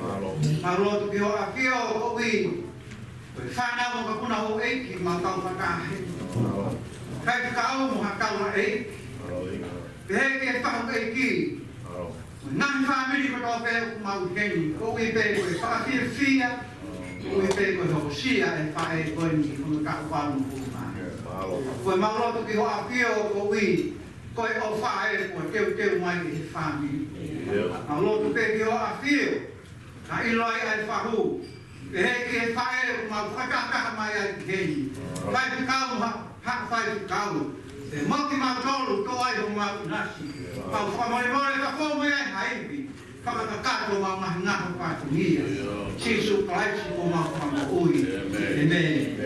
Ka uroa tu ki o a kieo koe. Whanau mo kapuna ho eiki ma tau whakahe. Kai kakao mo hakau na eiki. Pehe ke whakau eiki. Nang whamiri ko tō pehe ku mau keni. Ko i pehe koe whakawhia whia. Ko i pehe koe hokosia e whae koe ni kunu kaku wānu pūmā. Koe maurotu ki ho a pio ko i. Koe o whae koe teu mai e whamiri. Maurotu pehe ki ho a pio. Ka iloi ai whahu. Ke whae ma whakakaha mai ai ki heni. Whai ki kau ha whai ki kau. E mauki ma tolu ko ai ho ma nasi. Pau whamore ka whomu ai haipi. Whakakato ma mahi ngaho pātu nia. Sisu palaisi ko ma whamu ui. Amen.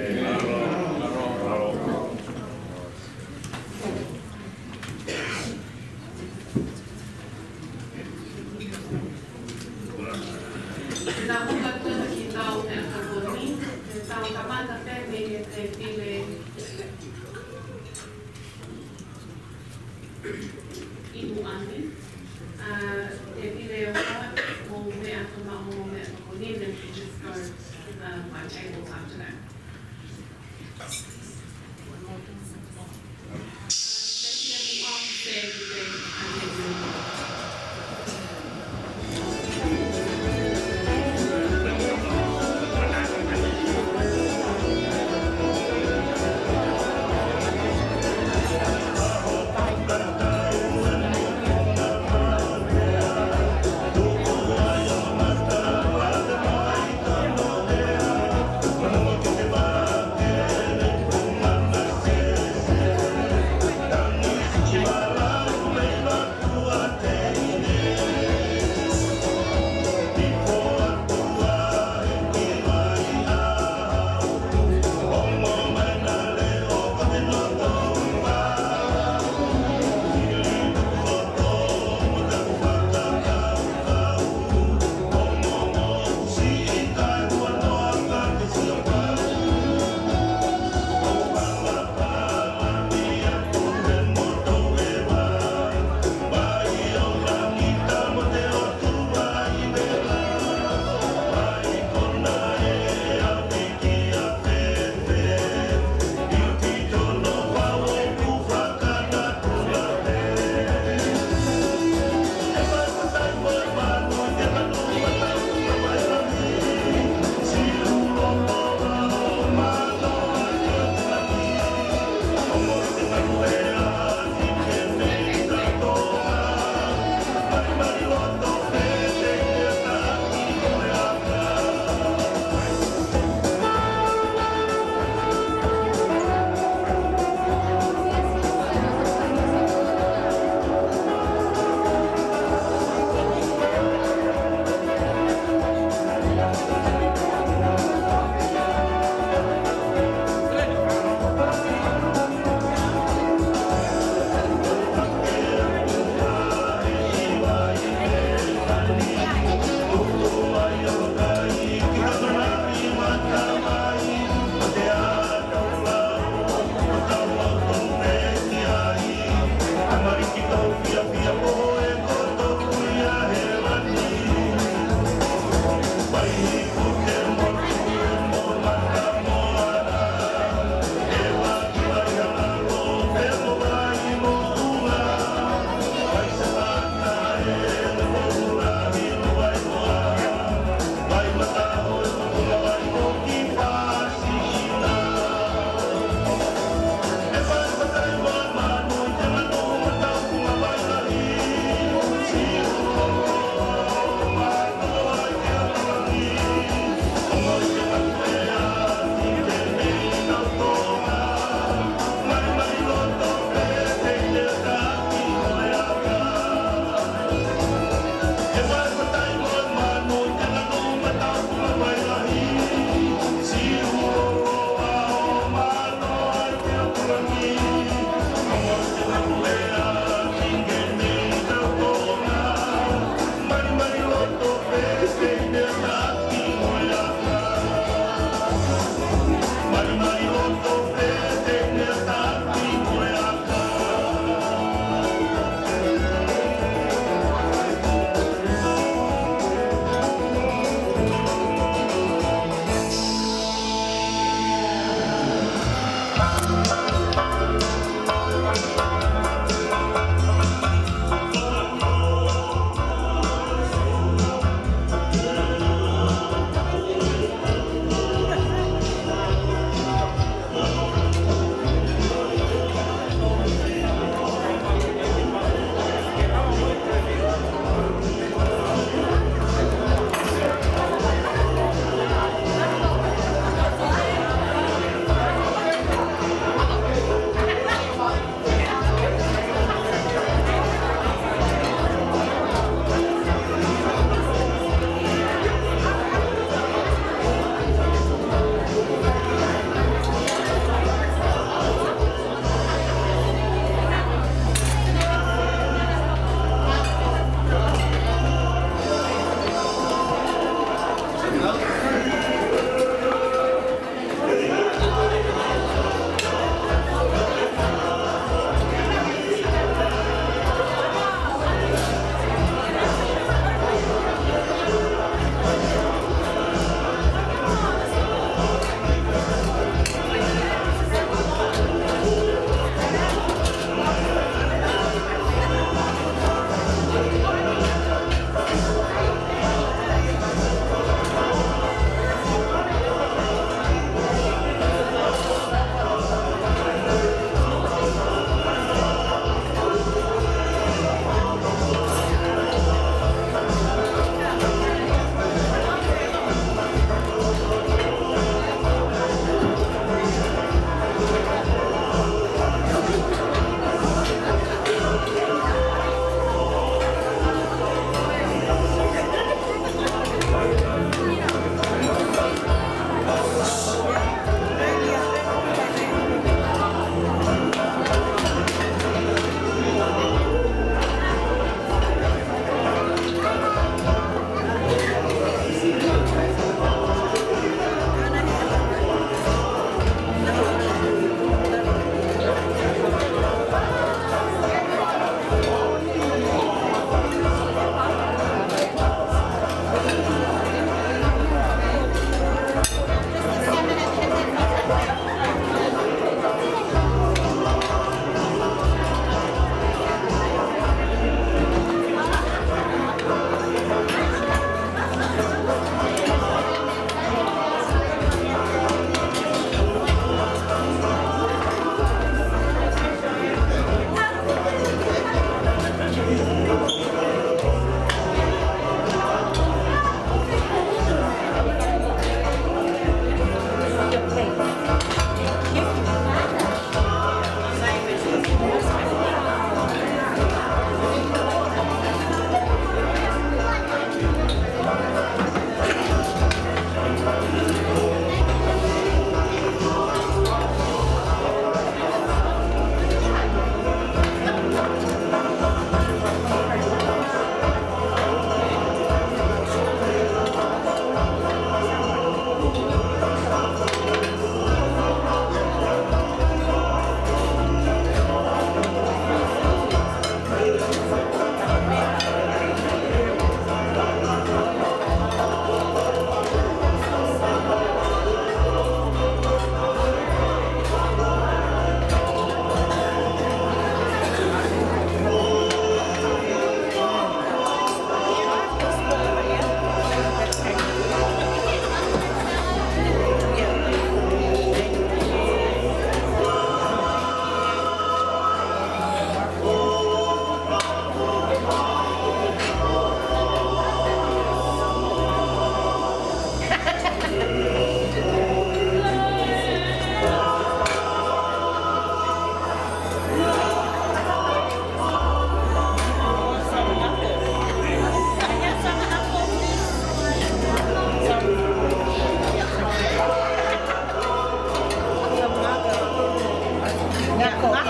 Ibu ane, e pile o mo me ato ma mo me o ni then we just start my tables after that.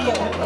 Thank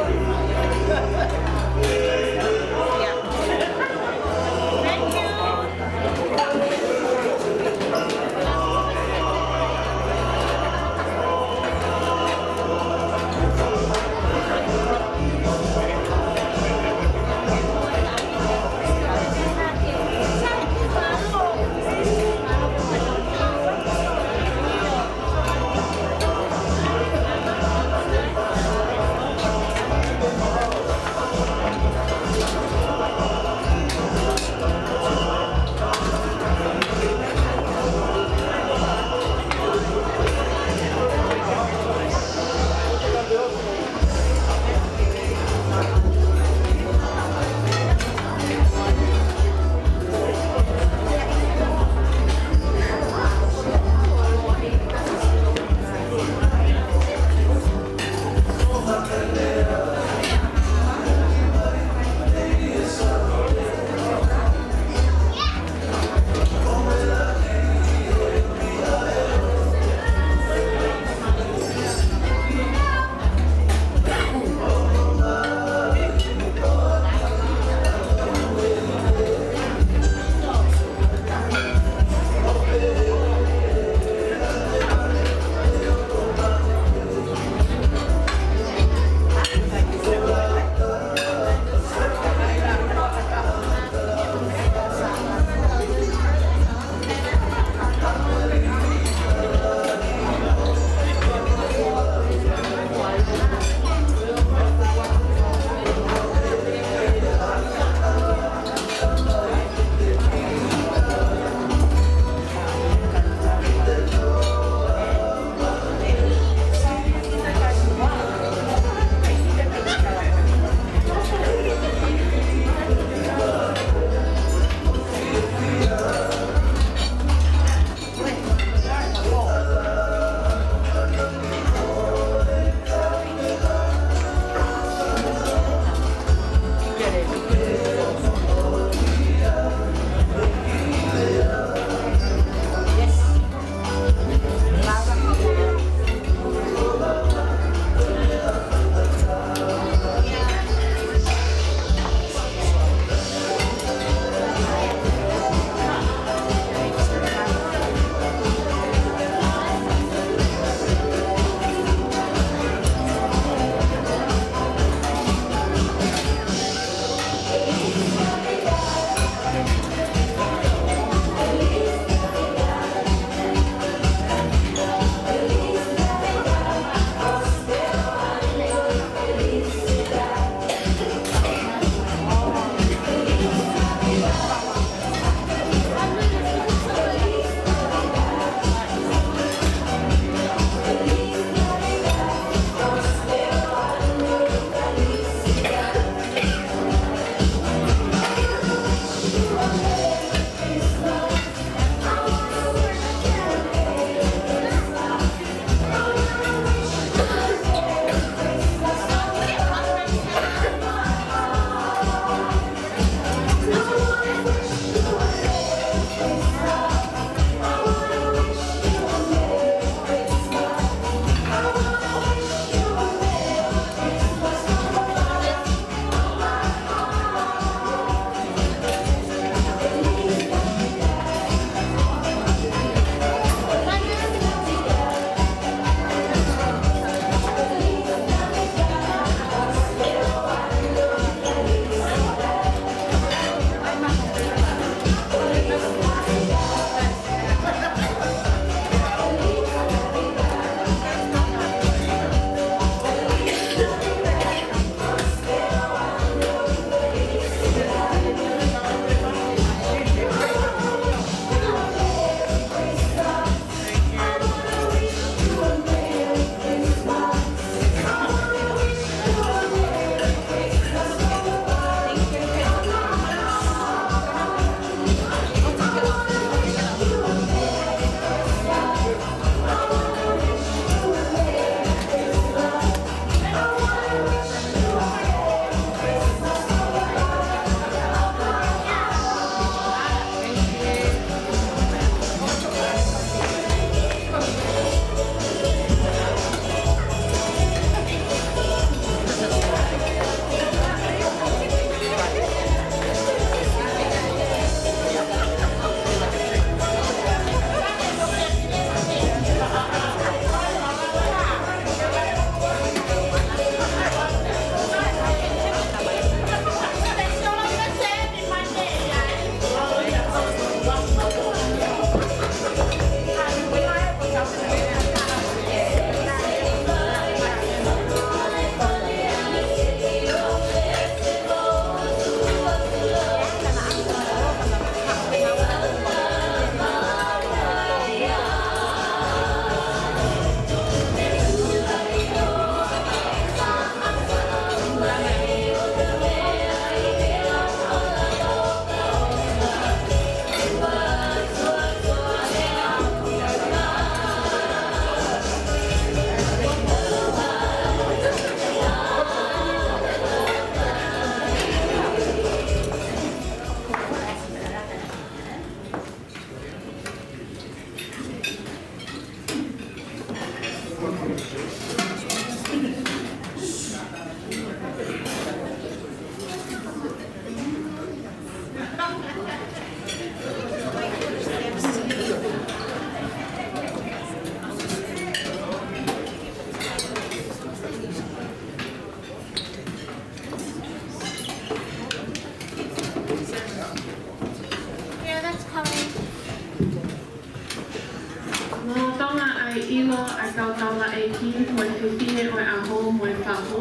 ki, mo e whiwhine o e aho, mo e whaho.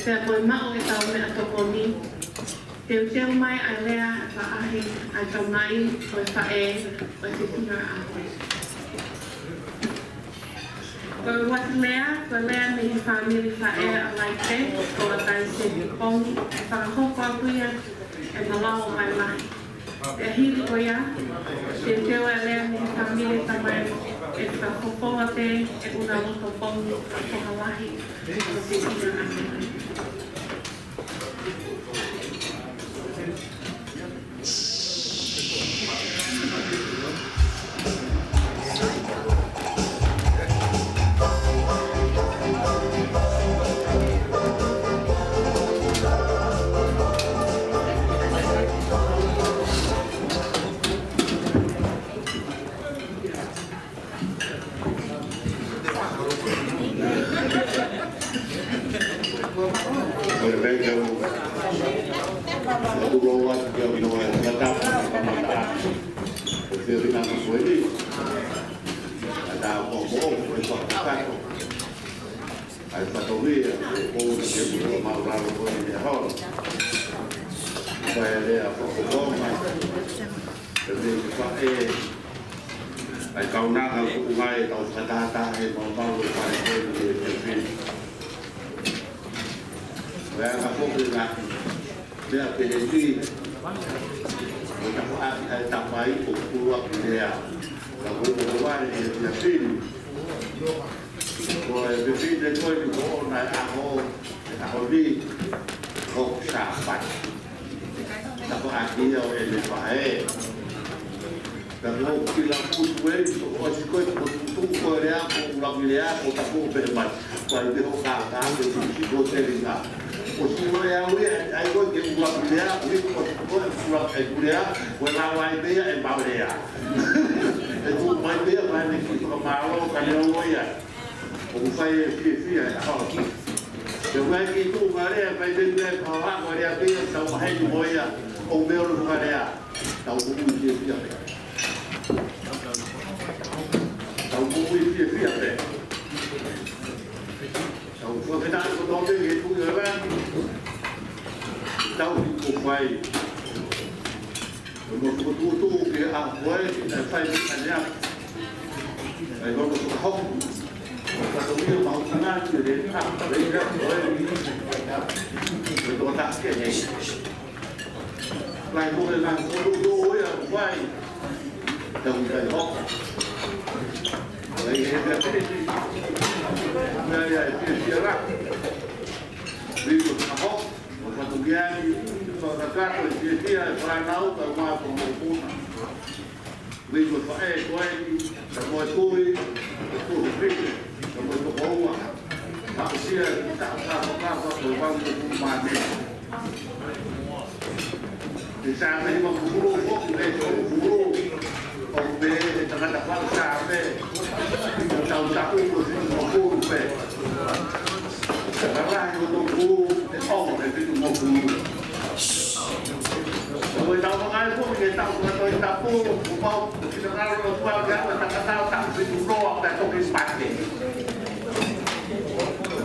Pea mo e mao e tau mea tokoni. Teu mai ai lea e whaahi, ai tau mai, o e whae, o e whiwhine a aho. Ko watu lea, ko lea me hi whamiri whae a laite, ko a tai se pong, e whakahoko a puia, e malao mai mai. E hiri ko ia, teu e lea me hi whamiri tamai, e whakahoko a te, e una loto pong, a whakalahi, o te ina a mai. Ai kau nanga ku ngai tau kata he mau mau pai he he. Wa ka ko na. Dia PhD. Kita ko ai tapai ku kuwa dia. Ka ko ko wa ni dia fin. Ko e fin de ko ni ko na a ho. A ho di ko sa pa. Ta ko a ki o e le pai. Kalau kita pun boleh sekolah untuk Korea, Australia, kota Permat, kalau dia kata dia boleh dengar. Australia, I go to Australia, we go to Australia, when I went there and Bavaria. Itu main dia main di Kemaru, Kalimantan. Saya via Jangan itu Korea, main dia kawan Korea dia tahu main di Korea, Omel Korea, tahu buku dia. Tahu buku dia siapa? Tahu kenal kau tahu dia itu kan? Tahu buku baik. Buku dia apa? Saya tanya. Saya kalau tahu, kalau dia mau kenal dia tak boleh boleh. Betul tak kena. Lain boleh nak dulu ya baik. Tahu saya kok. Lagi ada ini. Naya itu rak. Itu apa? Waktu dia dekat dia peranau ke rumah pemukul. Itu saya semua itu semua itu bawa. Manusia tak apa berbang mati. Di sana ini mengguru, mengguru. Ông bé ta đã bắt xa bé tàu tàu của nó cô bé các bạn có tôi cô để ông để cái một người tàu có ai cũng người tàu của tôi tàu cô của bao khi nó ra nó qua cái là ta tàu tàu thì chúng nó tại trong cái bạc này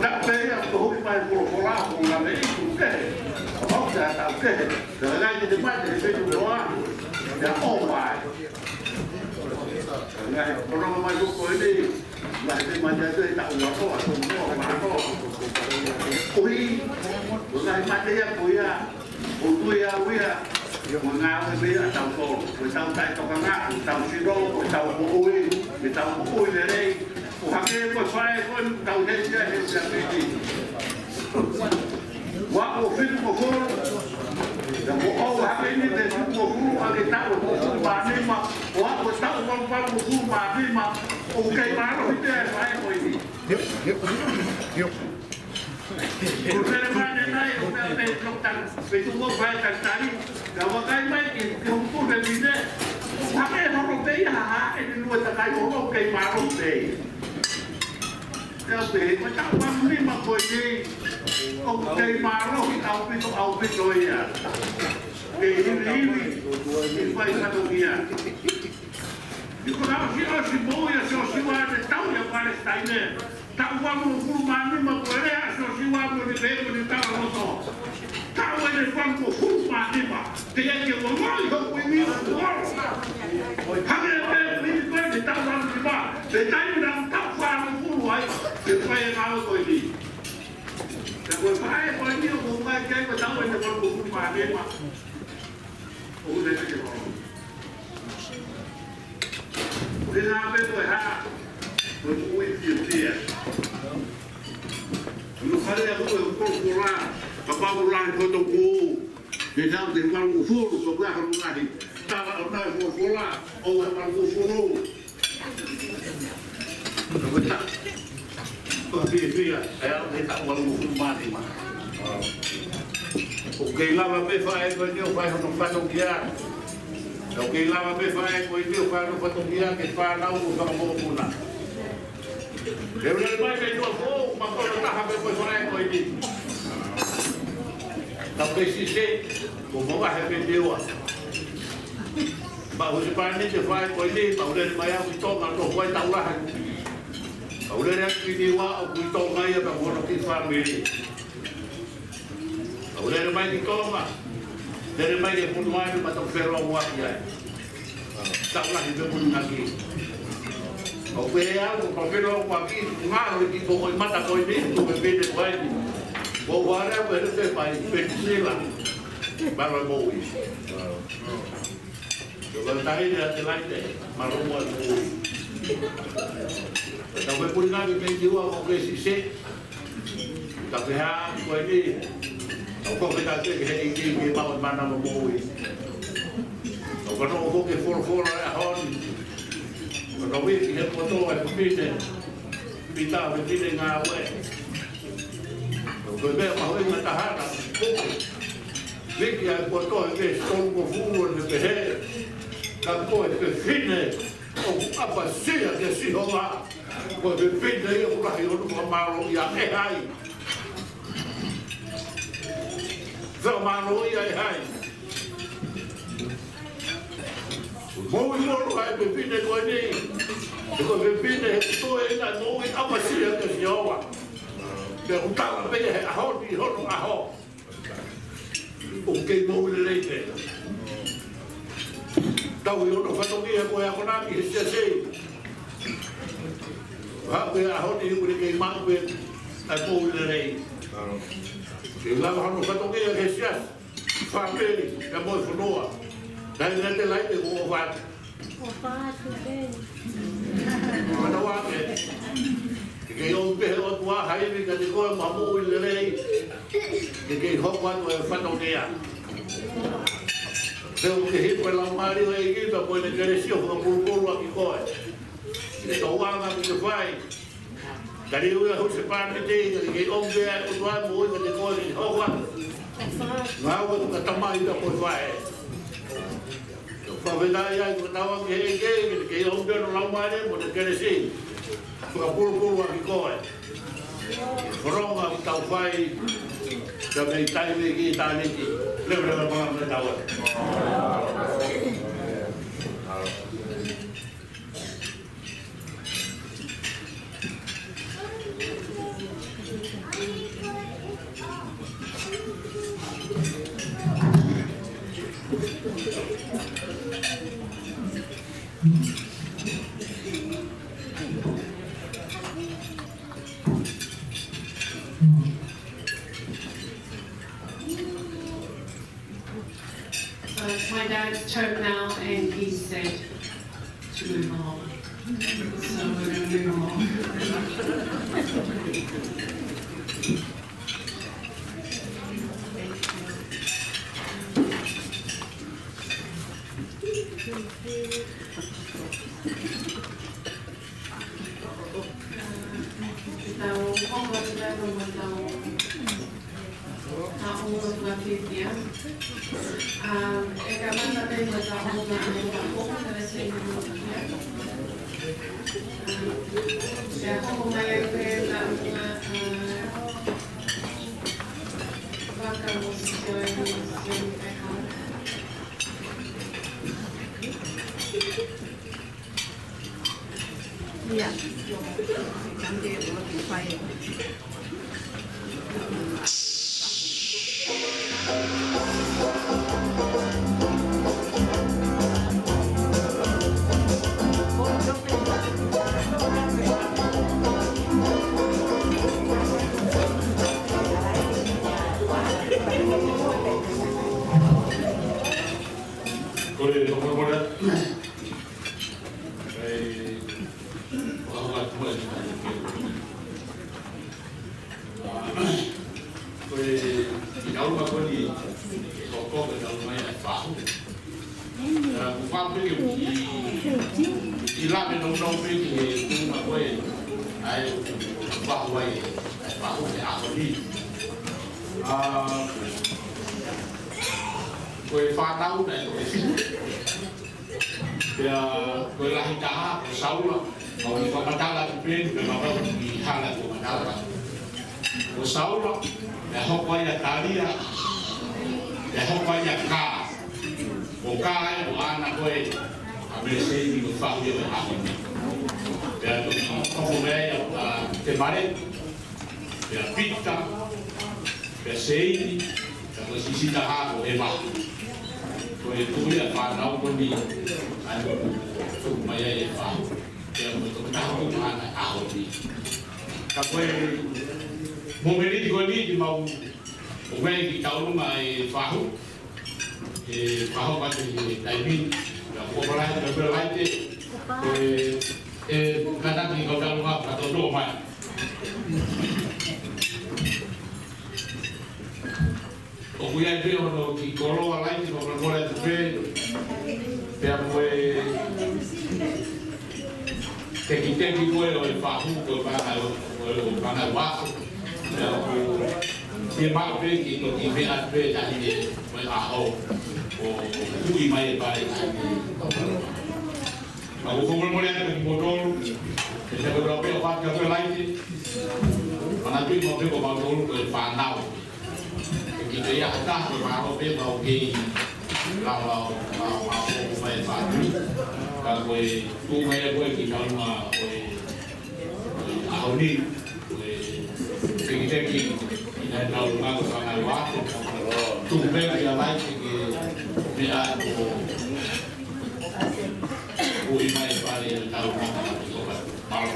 đặc biệt là tôi phải của lao của làm đấy cũng kể không là tàu kể rồi ngay thì chúng ta để chúng nó để ôm bài Ngai, orang maju kau ini, ngai maju itu tak uang kau, semua orang kau. Kui, ngai maju ya kui ya, kui ya, mengalir dia tahu kau, tahu tak tahu kangak, tahu siro, tahu kui, tahu kui dari, haknya kau saya pun tahu dia ini. Waktu film kau. Dan oh hari ini dari buku ada tahu buku mana mak, wah tahu bang buku mana mak, oke baru itu saya kau ini. Yuk. Bukan mana naik, bukan dokter, itu mau bayar tadi, kalau kau main itu dan bisa, pakai orang bayar, ini luar terkait orang kayak baru bayar. Tapi macam mana mak kau ini? Ông cây mà nó ông biết rồi à, cái lý thì phải sao được nhỉ? Nếu có nào khi ở Simbo ya cho Simba để tao ya Palestine, tak wang fulu mani ma ko re aso si wang mo de ko de ta mo to ta wa de wang ko fulu mani ma te ya ke mo mo yo ko mi ko ha me pe mi ko de ta wang si ba de ta ni na ta fa mo fulu ai de fa ya ma ko ni de ko fa ai ko ni ko ma ke ko ta wa de wang ko fulu mani ma o de ke ko de na pe to ha Tôi cũng biết chuyện gì à? Nó phải là cái người con cô ra, và bao cô ra thôi tôi cô, để sao thì con cô phu, tôi ra không ra thì ta là ở đây cô ra, ông ấy con cô phu luôn. Rồi ta, tôi biết à, em thấy tặng con cô phu mà thì mà. Ok, làm mà biết phải có nhiều phải không phải đâu kia. Ok, làm mà biết phải có nhiều phải không phải đâu kia, cái phải đâu cũng không có phụ nào. Dia boleh buat itu aku, maka tak habis bersorai kau ini. Tapi sisi, kau bawa habis dewa. Bahawa sepanjang ni cefai kau ini, bahawa dari maya kita ngantuk kau tahu lah. Bahawa dari dewa, kita maya bahawa nak kita family. Bahawa dari maya kita mah, dari maya pun maya macam ferong wajah. Taklah itu pun lagi. O pe algo pa pero aquí ngaro ki ko mata ko ni to be de vai bo wara pero se pai pensila para mo wi yo kan tai de adelante maro mo ta ko por nada que diwa o que si se ta pe ha ko ni o ko que ta que que pa mana mo wi o ko no ko que for a hon Kalau kita lihat foto ada pembina, kita berdiri dengan awak. Berbeza mahu yang tahan, lihat foto ada stone kufur lebih, kalau ada fitne, apa sih yang si orang, kalau fitne yang pernah hidup malu yang hai, malu yang hai. Mau itu hai pembina kau ni. Kalau pembina itu enak, mau apa sih yang siapa? Dia utang apa ya? Ahok di hono ahok. Okey mau lelaki. Tahu yang orang fatoni aku yang nak hisap. Apa ahok di boleh kemak ber, aku lelaki. Kalau orang fatoni yang hisap, family yang mau semua. Dan nanti lagi obat. Obat tu kan. Mana wae. Kaya behel tua hai ni kan ko mamu ilere. Kaya hokwan wa fatonia. Seu que hit pela mari aí que tá pode crescer o pulpulu aqui coi. Ele toa na que vai. Dari o se pan de que ombe o tua mo que de coi hokwan. Ngau ko tamai da ko vai. Pavela ya ko tawa ke ombe no la mare mo de crescer. Para pulpulu aqui coi. Ronga tau fai também tá aqui tá ali lembra da palavra da hora My dad's terminal and he said to move along. So we're going to move along. Iya. Nanti lebih baik. Boleh nomor Koe whanau nei koe whiu. Pea koe lahi taha ko saula. Mau i whamatala ki pēnu pe mawau i hala ko matala. Ko saula, me hoko ai a tāria, me hoko ai a kā. Ko kā ai o ana koe, a me sei ni ko whahu e hahi. Pea toko mea a te mare, pea pita, pea seini, pea koe sisita hako e wahu. Koe tui a whanau koni anu tuku mai e whau. Pea mo tuku tahu mana aho ni. Ka koe momeriti koe ni ki mau o wei ki taurunga e whahu. E whahu pate e taimini. Ka koparai ka perawaite. Koe e kataki kau taurunga ka totoa mai. O kuia e peo no ki koroa lai ki mokra kora e te pē. Pea koe teki koe o e whahu koe pana e waso. Pea koe mao pē ki no ki mea pē tahi e koe aho o hui mai e pare. Ma ko komol mole ane ki motoro. E te koe rau peo whaka koe lai te. Mana tui mo peo motoro koe whanau. Ki te ia hata ko maro pe mau ki lao mai whātui. Ka koe tū mai koe ki taunga koe ahoni, koe teki i nai taunga ko whangai wātu. Tū mai ki a lai ki mea ko i mai whare taunga ki koe maro.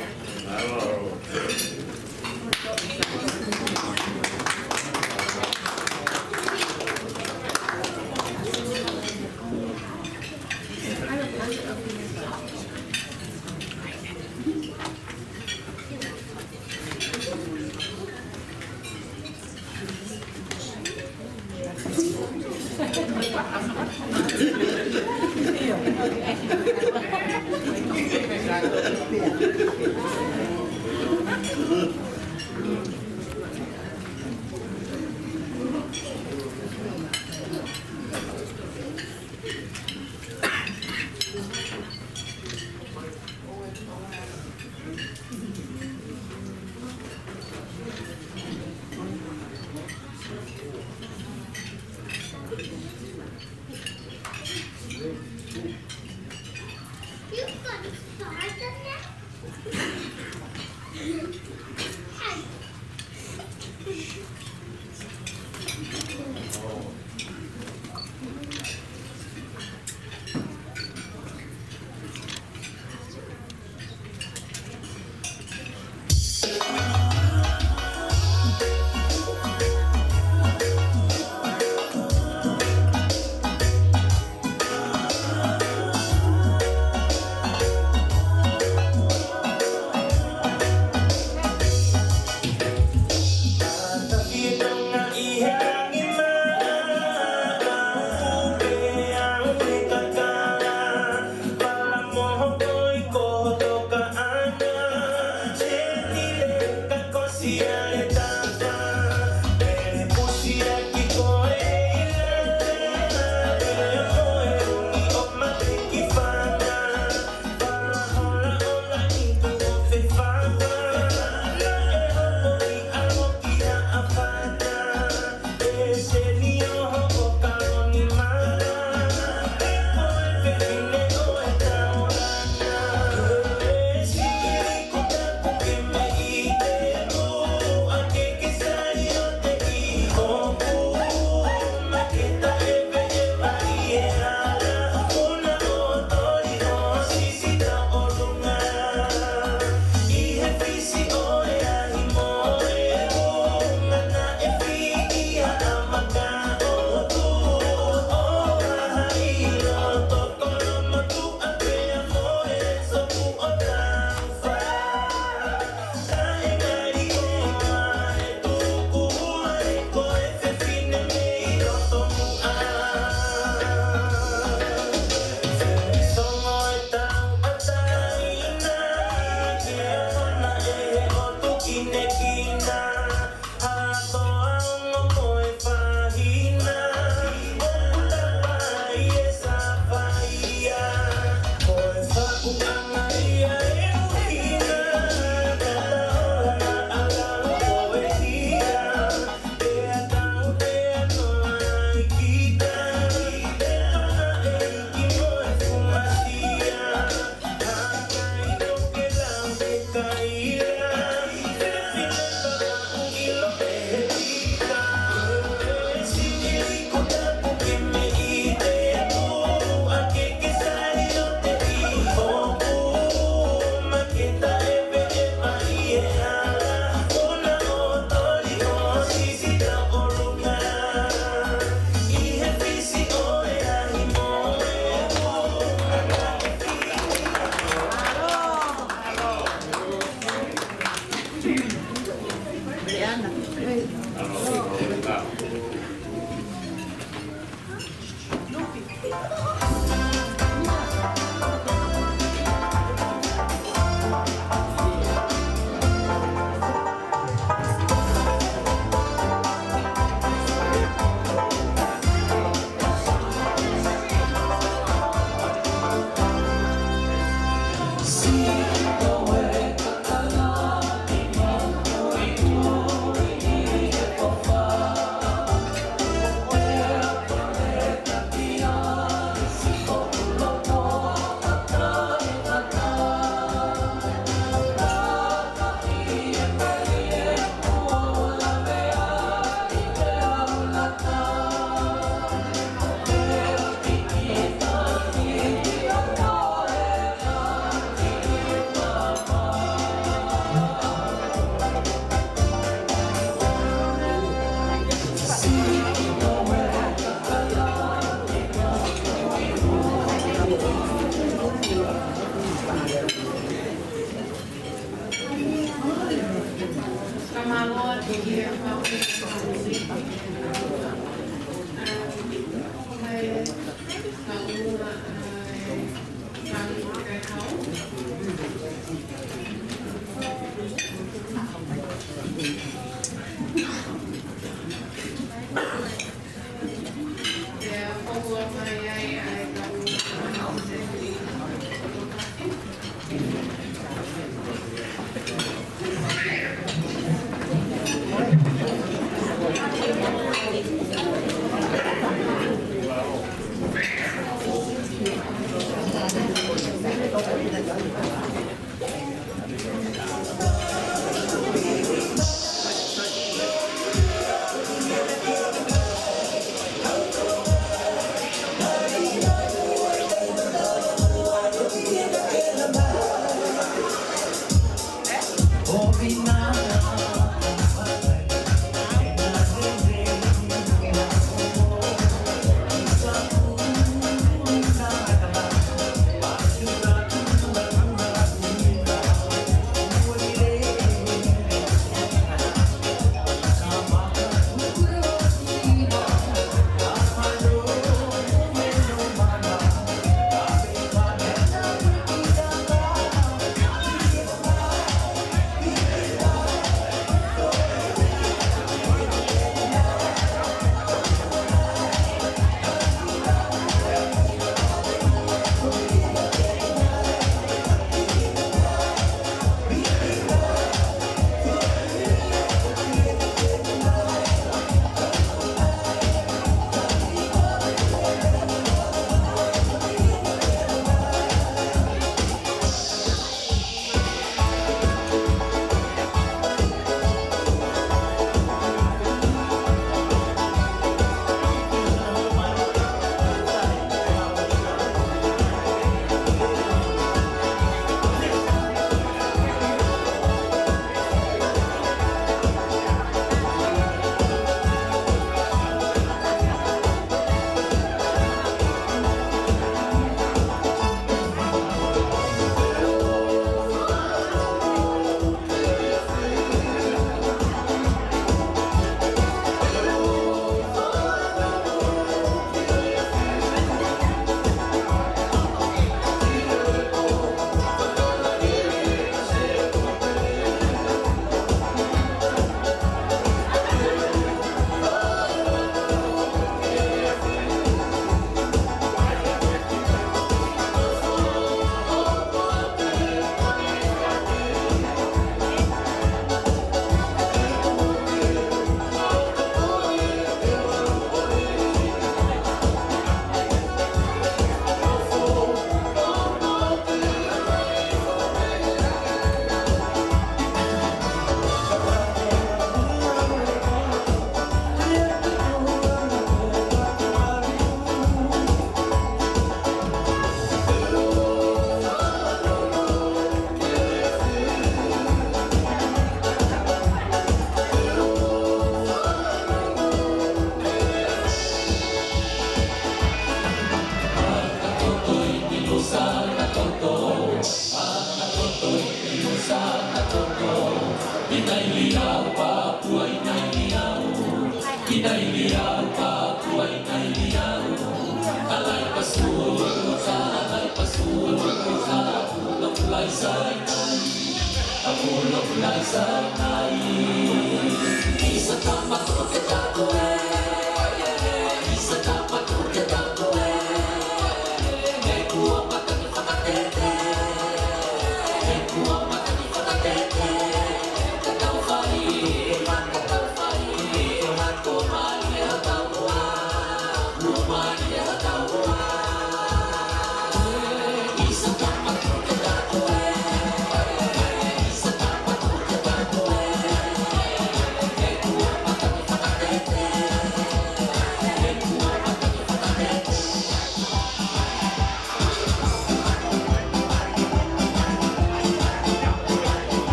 Ana.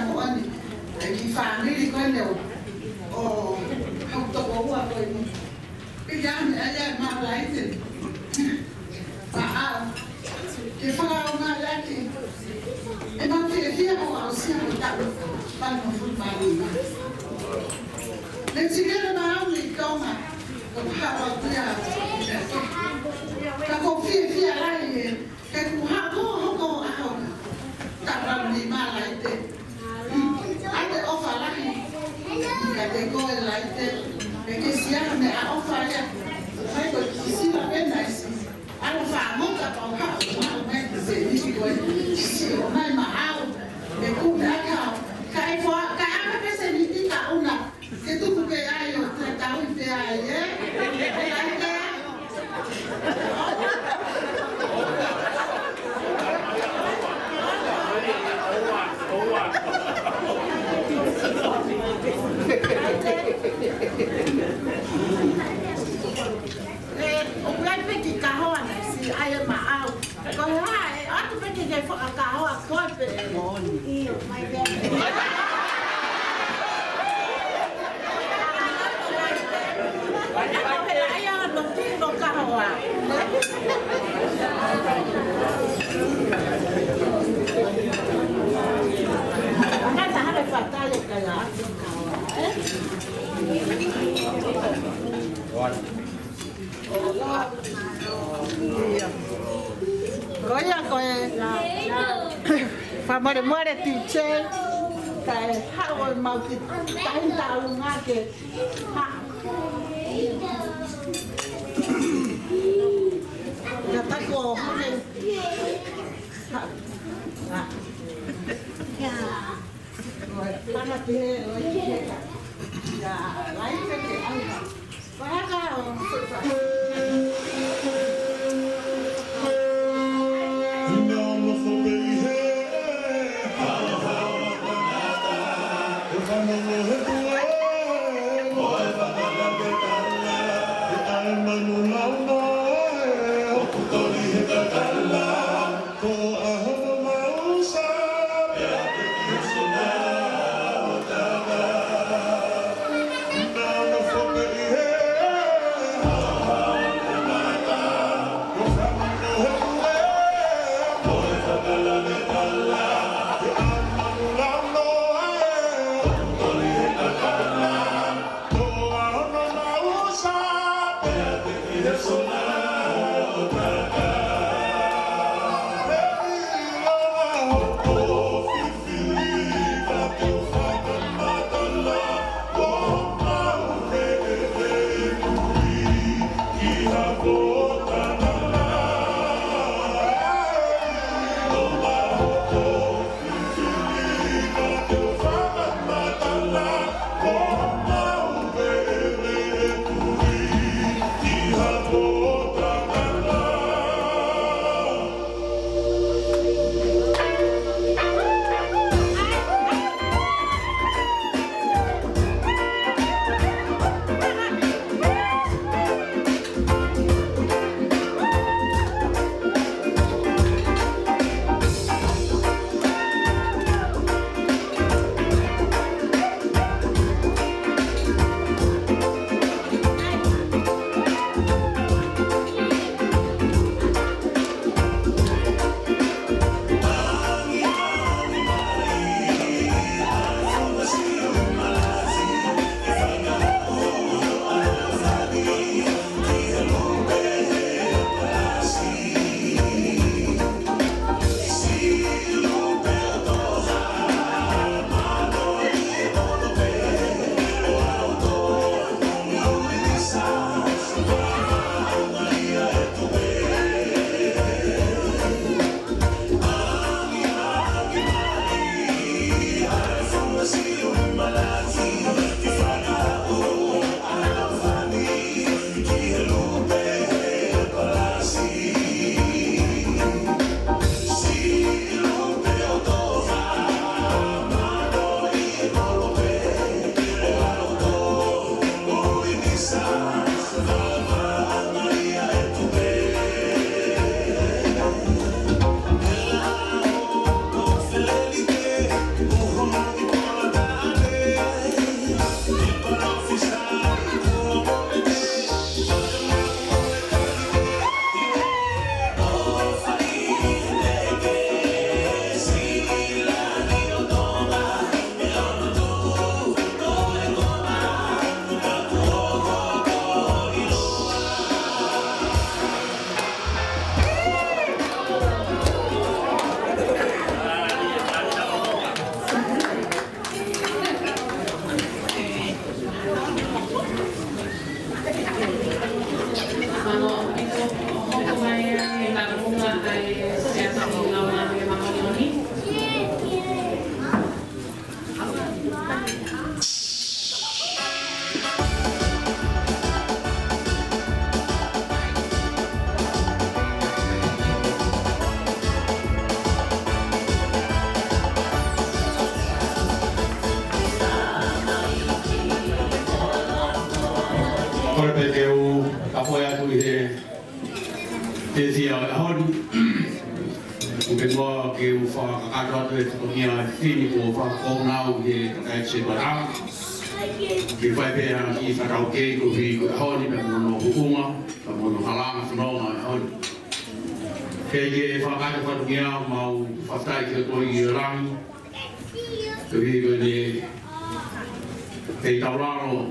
mo ani. Ki family ko ne o hau to ko wa ko ni. Ki ya me ala ma lai te. Pa ke fala ma la ki. E ma ke fia ko au si ko ta pa no fu ma ni. Le tigere ma au ni toma. Ko ha wa tia. Ka ko fia la ye. Ka ku ha ko ko ha. Ta ra ni ma lai te. Ate ofa la ki. Ka te ko lai te. Ke si ya me a ofa ya. Ai ko si la pena si. Alo fa mo ka pa ha. Ma se ni ko si o mai ma au. Me ku na ka. Kai fo ka a pe se ni ti ka una. Que tu que ai o tratar o te ai, O plano que carro se aí é mal. Agora outro que já foi a carro a corte. E mas aí ela não tem no carro lá. Mas a hora fatal é que lá no carro lá. Goya goya fa more more tiche kai ha o mau ki tai ta lu nga ke ha ya ta ko ho ne ha ya para te ya lai ke ai para ka Oh, kore pe ke o ka poe atu i he tia hon o ke moa ke o whakakato atu e whakamia whini ko whakakonau he kai se parang ki whai pēra ki whakau ke ko hi honi pe mono hukunga pa mono halanga whanonga honi ke whakakato whakamia mau whaftai ke toi i rangi ko hi ko ne kei tauraro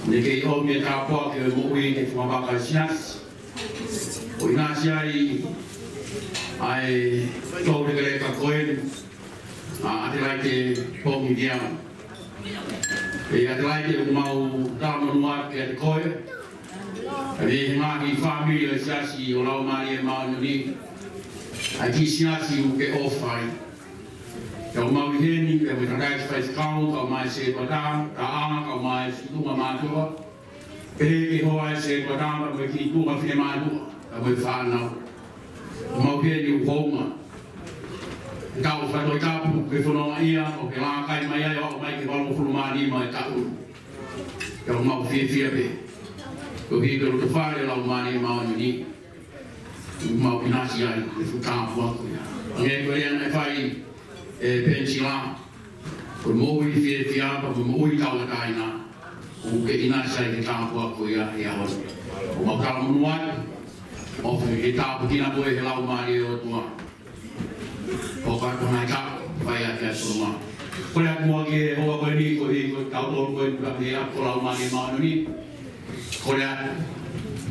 ne kei o me ka po ke mo wi ke whakaka sias o ina siai ai tau re ka koen ate lai te pongi dia e ate lai te mau tamanua ke ate koe e mahi family siasi o lau mari e mau ni ai ki siasi u ke ofai Kau mau heni, kau mau takai space kau, kau mai se padang, kaa, kau mai tunga matua. Kehe hoa se padang, kau ki tunga fine matua, kau mai whanau. Mau heni u honga. Kau whatoi kapu, ke whanonga ia, o ke lākai mai ai, o mai ke walu fulumani mai kapu. Kau mau fia pe. Kau hi ke ruta whare lau mani mau ni. Mau pinasi ai, ke whukapu aku. Nge koe ana whai, pensila ko moi fie fiapa ko moi kala kaina o ke ina sai ke kampo ko ya ho o ma kala munuai o ke ta ko kina boe he lau mari o tua o ka ko mai ka vai a ke suma ko ya mo ke ho ko ni ko hi ko ta to ko ka he a ko lau mari ma no ni ko ya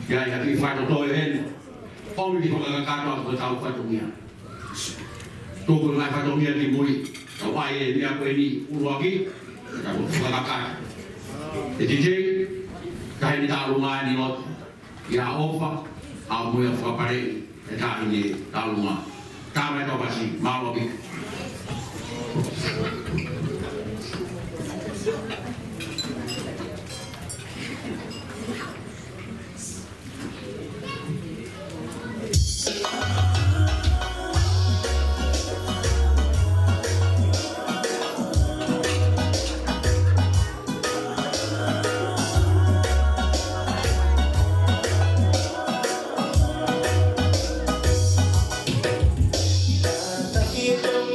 ki fa to hen o mi ko ka ka ko ta ko to mia tu ko mai fa to mia ni moi ka wai e mia ko ni uruaki ka ko fa ka e DJ ka ni ta lunga ni lot ya ofa a mo ya fa pare e ta ni ta lunga ta mai to basi ma lo bi Kita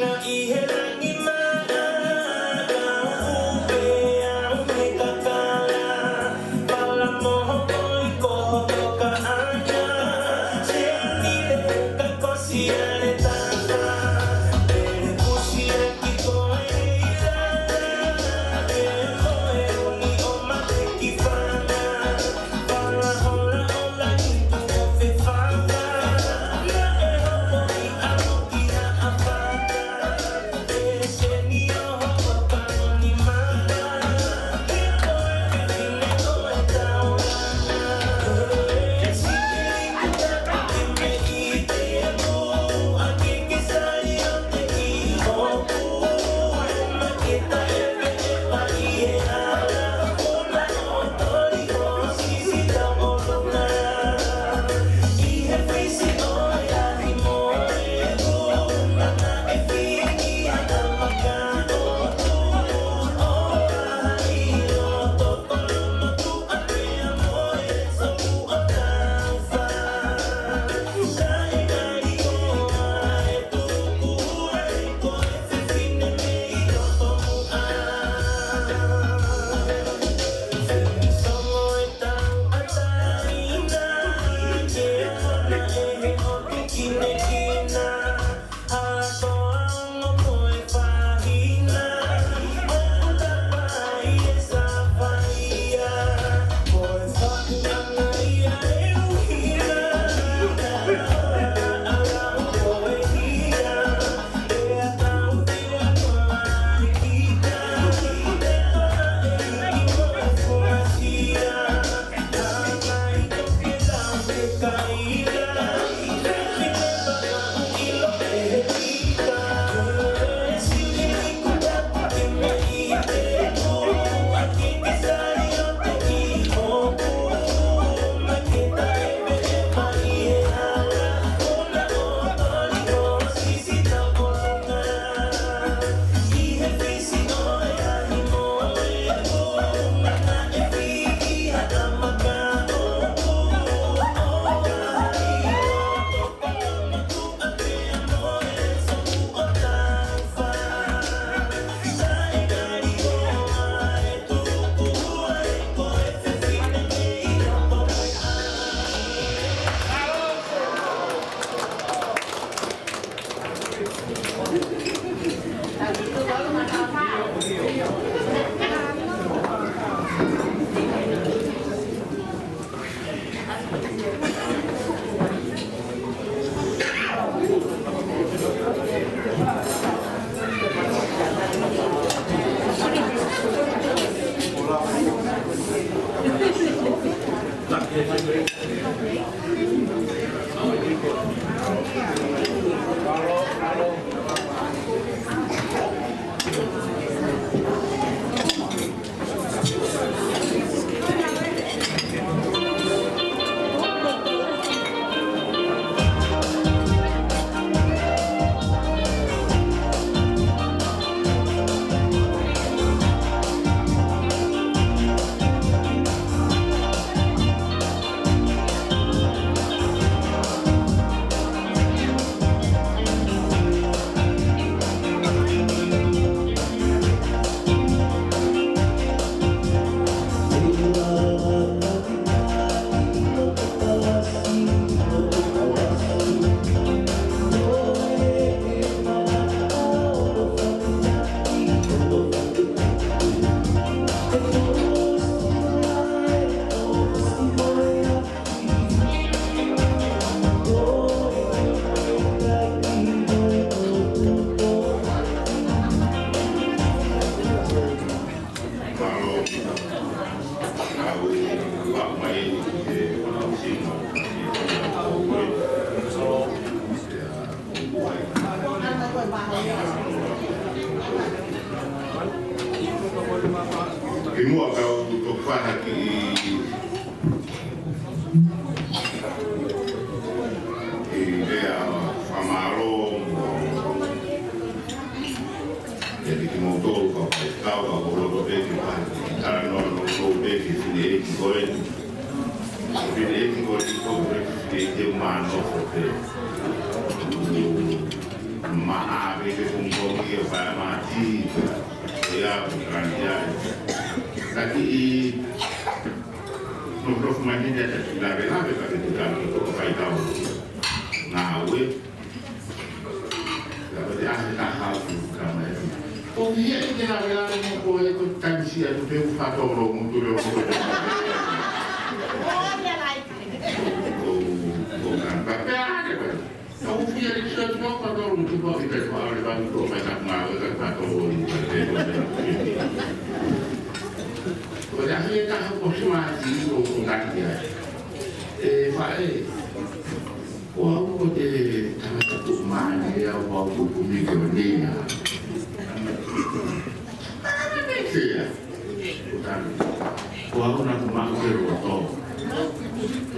Kimua kau untuk faham idea famaro jadi kimotor kau kalau begi karena no begi sini koin ini koin itu mano foto maaf itu kumpul apa mati ya bukan ya tapi untuk makin ada lagi tapi tidak untuk faedah nawe dapat ahli hal kama itu oh iya ini lagi mau itu kansi itu beu fator untuk lo Oh, dia like. bukan tapi ada kan kau punya riset mau fator untuk kau itu kalau bang itu macam mau kan fator Orang yang tak boleh mati untuk dia, fae, orang boleh tak tahu mana dia orang bumi dunia. Apa beza? Bukan, orang nak mahu roto,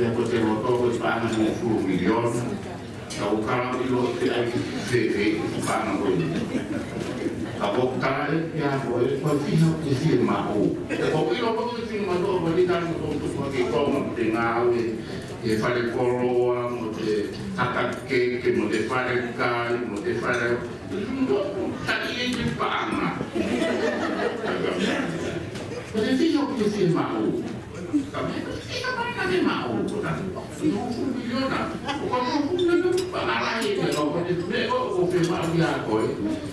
dia boleh roto berpanah 10 million, kalau kalau dia CV panah pun. Kalau kalian yang boleh berpihak di sini mahu, kalau kita boleh sini mahu berikan untuk kita mendengar, pada follow, mungkin akan ke, mungkin pada kali, mungkin pada tadi ini panah. Jadi pihak di sini mahu, kami kita mereka ni mahu, bukan? 20 million, bukan 20 million pengalih. Kalau kita mereka offer dia koi.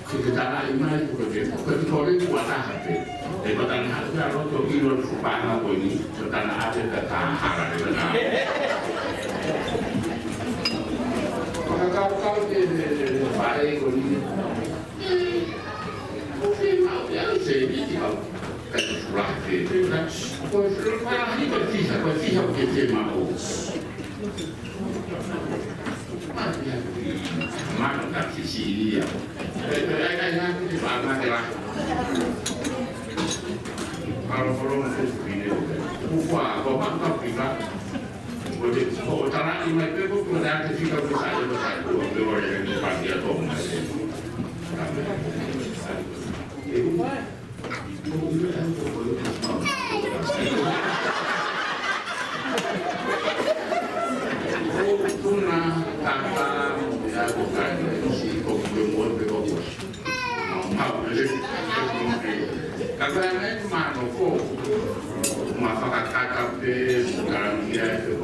Kita tanah ini juga kecuali buat apa? Kalau tanah ada roto kilo supaya apa ini? Tanah ada tanah ada tanah. Kalau di baik ini, mungkin mau dia sendiri kalau kesulah itu, kalau sekarang ini bersih kita mau. Mana tak sisi dia? Kayaknya di mana lah? Kalau ini, bukan, kalau tak kita, kalau tanah ini mereka pun ada jika besar, orang yang dipanggil atau macam. Punah tanpa ya bukan si komputer berfokus. Karena itu mana kok masalah KKP bukan dia itu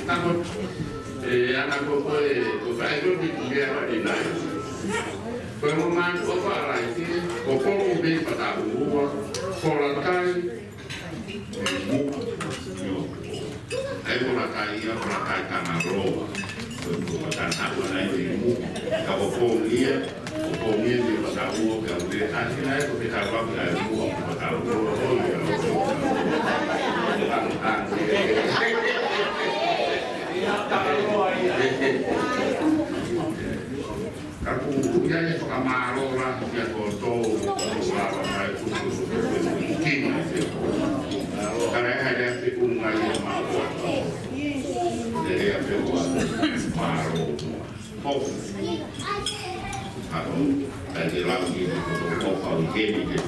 takut anak kok itu dia di naik. Perumahan kok apa itu kok lebih pada buah kolakai polakai tanah roh bukan aku naik ilmu kalau dia di Patawu kalau dia kasih naik ke Patawu kalau ilmu ke Patawu kalau dia yang suka marah lah dia kotor mungkin karena ada unggah yang marah jadi apa marah atau dari lagi untuk kalau game itu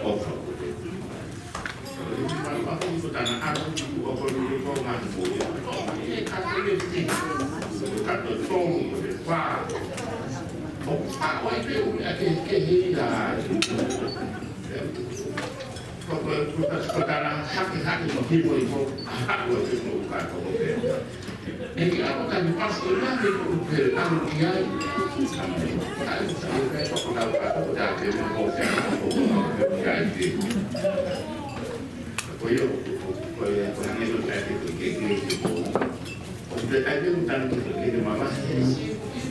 over kalau itu tanah air itu apa dulu kau mampu ini kata ini kata tong berapa apa itu ada kehilangan kalau kita sekarang hati-hati menghibur itu aku itu bukan kalau ini aku kan pasti lagi berkan dia kan saya kalau aku udah ada konsen aku jadi koyo itu tadi begini udah aja tentang begini mama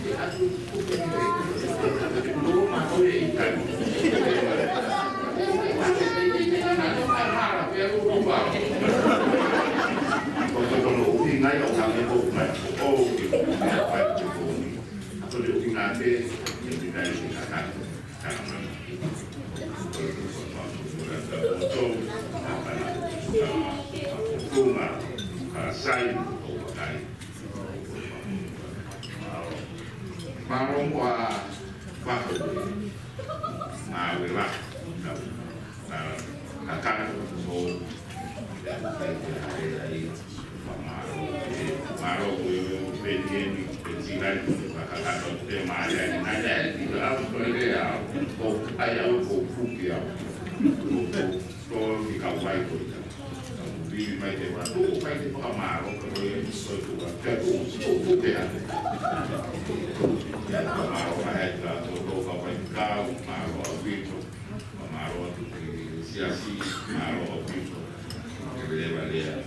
aku dulu mau ikan kalau ingat orang itu oh apa itu atau diingat yang tidak dikatakan karena wala kakak so maro pengen pensiran kakak te mare nada di dalam korea ko ayam ko fukia ko di kawai ko di mai te wa tu mai te pa maro ko so tu wa ka tu te ha ya maro ma ha ka to ka pa ka maro vito maro tu siasi maro vito que debe valer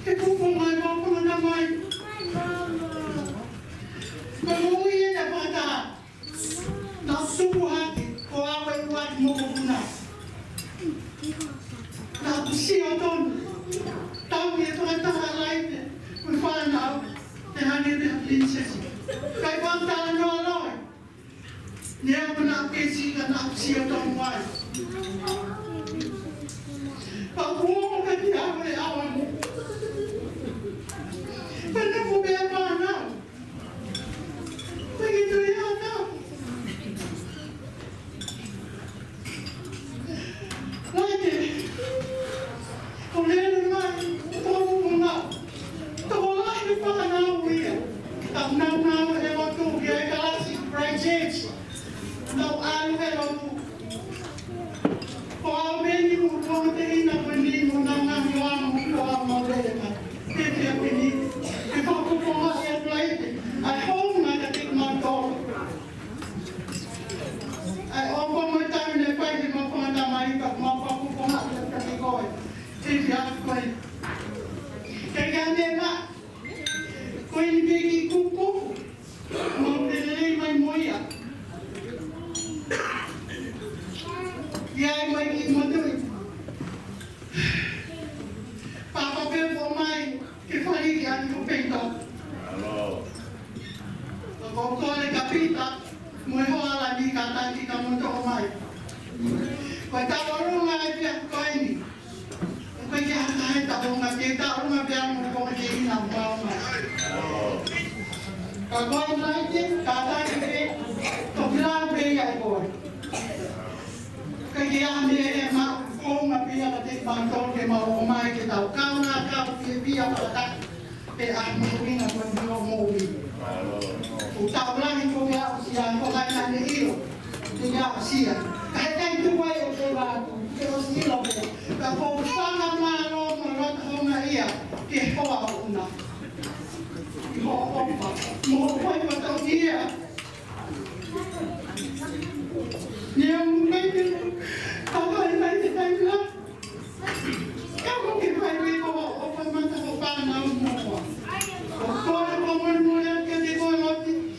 Cái princess. Kay pang no no. Niya mo na kesi ka na siya tong wai. Pagbuo ka diya mo awan. Pero mo ba pa na? Begitu ya na. Lagi. Oleh naman, tawag mo na. Tawag ni pa na uwi. Ang nanawa ay magtugi ay classic projects. Now, ano kayo mo? Pag-abeni mo, pag-abeni na pwede mo nang nangyawang mo ko ang mawala. Hindi ang pwede. Ipagpupunga siya flight. Ay, home na katikman to. Ay, opo mo tayo na pwede mapangadamay pag mapapupunga siya katikoy. Hindi ang pwede. Kaya nila, kung hindi kuko, magdalay may moya. Yay may imotoy. Papa Bill po may kifaligian ko pinto. Kung ko ay kapita, may wala di kata di ka mo to umay. Kung tawaro nga ay biyak ko ay ni. Kung kaya kahit ako nga kita, ako nga biyak mo kung magiging ang bawang. Kung ay natin, kata di paglang biyay ko. Kaya kami kung mapiya katik bangtong kay maumay kita. Kau na kau piya patak. Kaya ang muling ang pagdilo mo uwi. Utang lang ito kaya siya ko kaya na iyo. Tiga siya. Kahit kayo ito ba yung diba? Pero sila po. Kapag sangat malo malot ako na iya. Kaya ko ako na. Ikaw ako pa. Mukha pa ito iya. Niya mungkin apa yang kita bilang, kamu kita ini bawa apa mata apa nama semua. Kalau kamu mulai kerja koloti,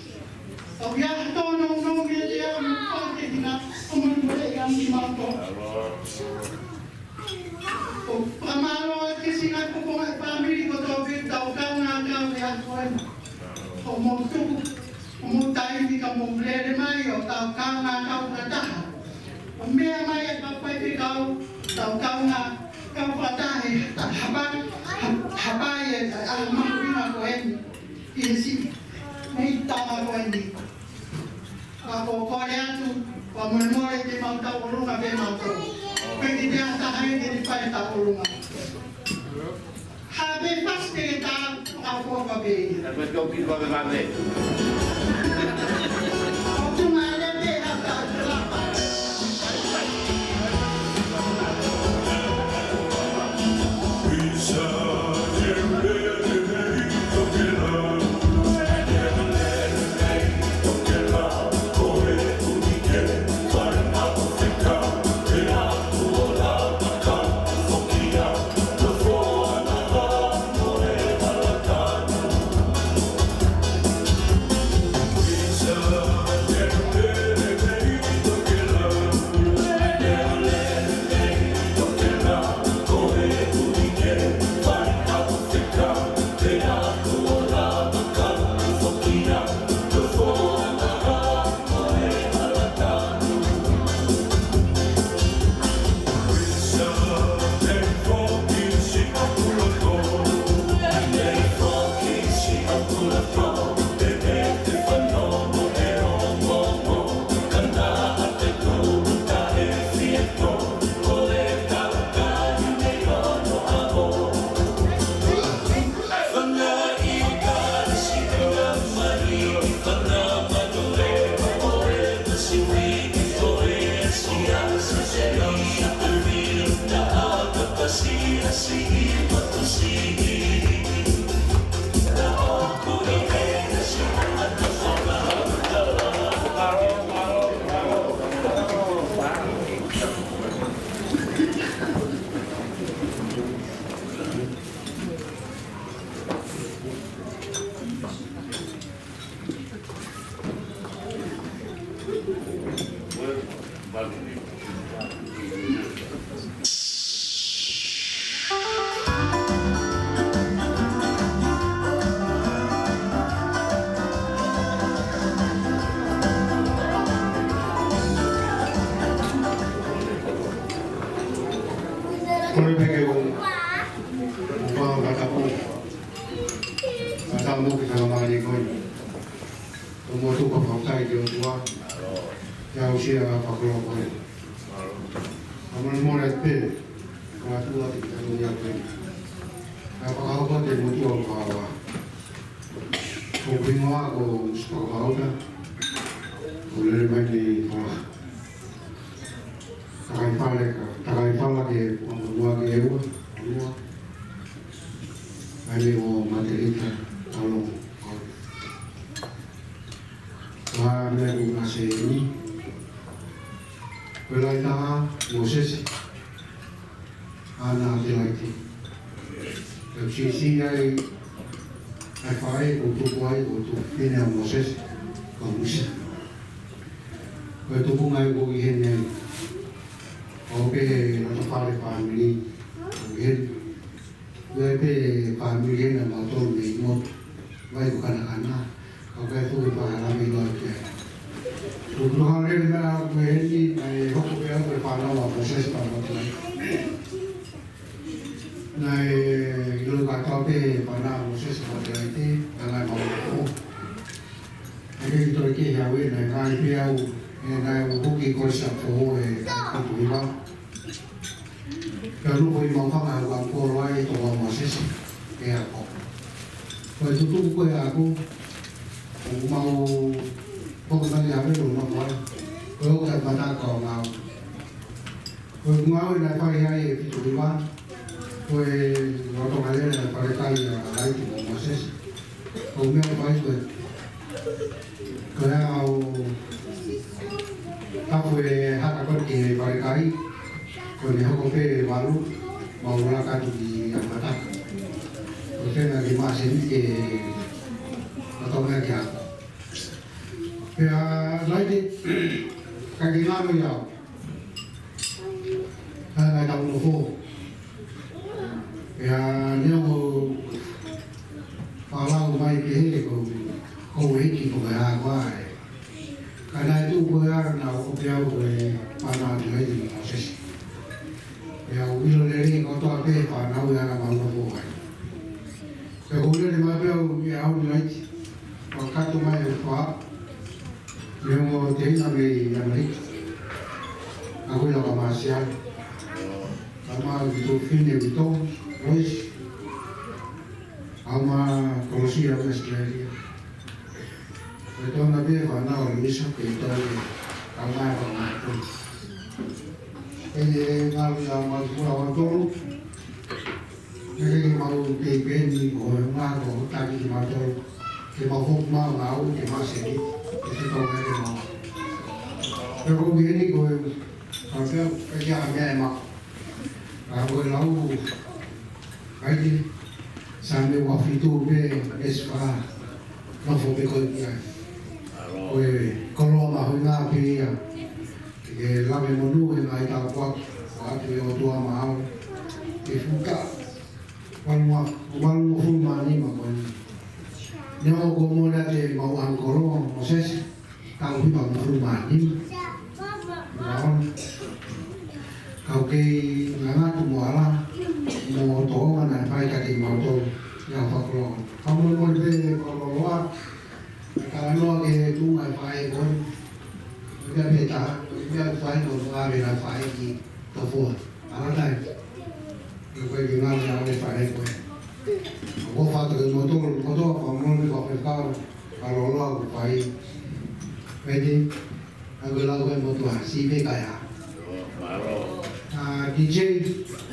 tahu ya tahu nong dia muka kita, kamu mulai yang dimana. Pamalo kesini aku buat family ko tahu tahu kan agak ya tuan. Kamu tu tahu di kamu mulai mayo tahu kan agak berdah. Mea mai at papay ikaw, tau kau nga, kau patay, habayan, mahuwing ako inisi, may tama ko hindi. Ako ko yan to, pamulmore di mga taulong nga may mga to. Pwede diyan tahayin din pa yung taulong nga. Habi pas kita ako kabe. Dapat kau pilih bagaimana? Waktu mana dia akan berapa? Kore peke o whao katapu. Atau mo ki whamari koi. O mo tuka whautai ki o tua. Ia o sia whakuro koi. Amana mora e pe. Kua tua te ki tanu ia koi. Ia whakahoko te mo tua o whawa. Ko pingoa ko spakahauta. Ko lere mai ni whawa. Takai pala ke whamurua ke eua. Ai o materita talo. Wa me ku ase ni. Pelai taha Moses. Ana dilaiti. Ke sisi ai fai o tu kuai o tu fina Moses ko Musa. Ko tu ngai ko ihene. Oke, nanti pare family, mungkin, jadi family yang motor bingung, baik bukan anak, oke itu pahami lagi. Untuk hal ini nak ini, hukum yang berpanah proses panah. Nah, itu kata pe panah proses panah itu, dengan mau. Jadi itu lagi hawe, nah kai piau, nah hukum kursa poho, itu juga. Kalau kau mau pakai uang korwai itu uang Moses, kayak aku. Kalau itu kau aku mau pengen apa dulu nak buat. Kalau kita baca kau mau, kau mau nak pakai apa itu juga. Kau waktu kalian nak pakai apa itu uang Moses. Kau mau pakai itu. Kalau aku hak aku di pakai Kone hoko pe walu maula katu di amata. Kone na di masin ke atau me kya. Ya lagi kaki ngano ya. Ana tahu nuhu. Ya nyo palau mai ke ko wiki ko ga kwa. Karena itu ko ya na ko pia ko pana di Moses. Ya ulo lele ko to ape pa na u ya na ma ko ai. Se ko le ma pe u ya u lai. Ko ka to mai fa. Yo mo te na me ya mai. Aku la ka ma sia. Ama itu fine itu wis. Ama Colosia Australia. Itu na pe fa na o bisa ke to ama ko ma to. Ini kalau yang mau tolu, ini mau pembeni, orang mau tadi mau tolu, mau hok mau ngau, mau sedih, itu kau nggak mau. Kalau begini kau, kalau kerja apa kalau lau, kaji sambil waktu itu be espa, nopo be kau dia, kalau mau ngapi ya. Que la memonu en la ita kwa ati o tua mau e fuka walmo fulmani ma kon no como la de mau ancoro Moses kau pi mau fulmani naon kau ke ngana tu moala mo to mana pai ka ki mau to ya faklo kamu mo de ko wa kalau ke tu mai pai kon dia beta dia fai no ave na fai ki to fo ala dai ko ki na ya le fai ko ko fa to motor ko mo ni ko ka kalau lo ko fai vedi agora ko mo to si be ka ya DJ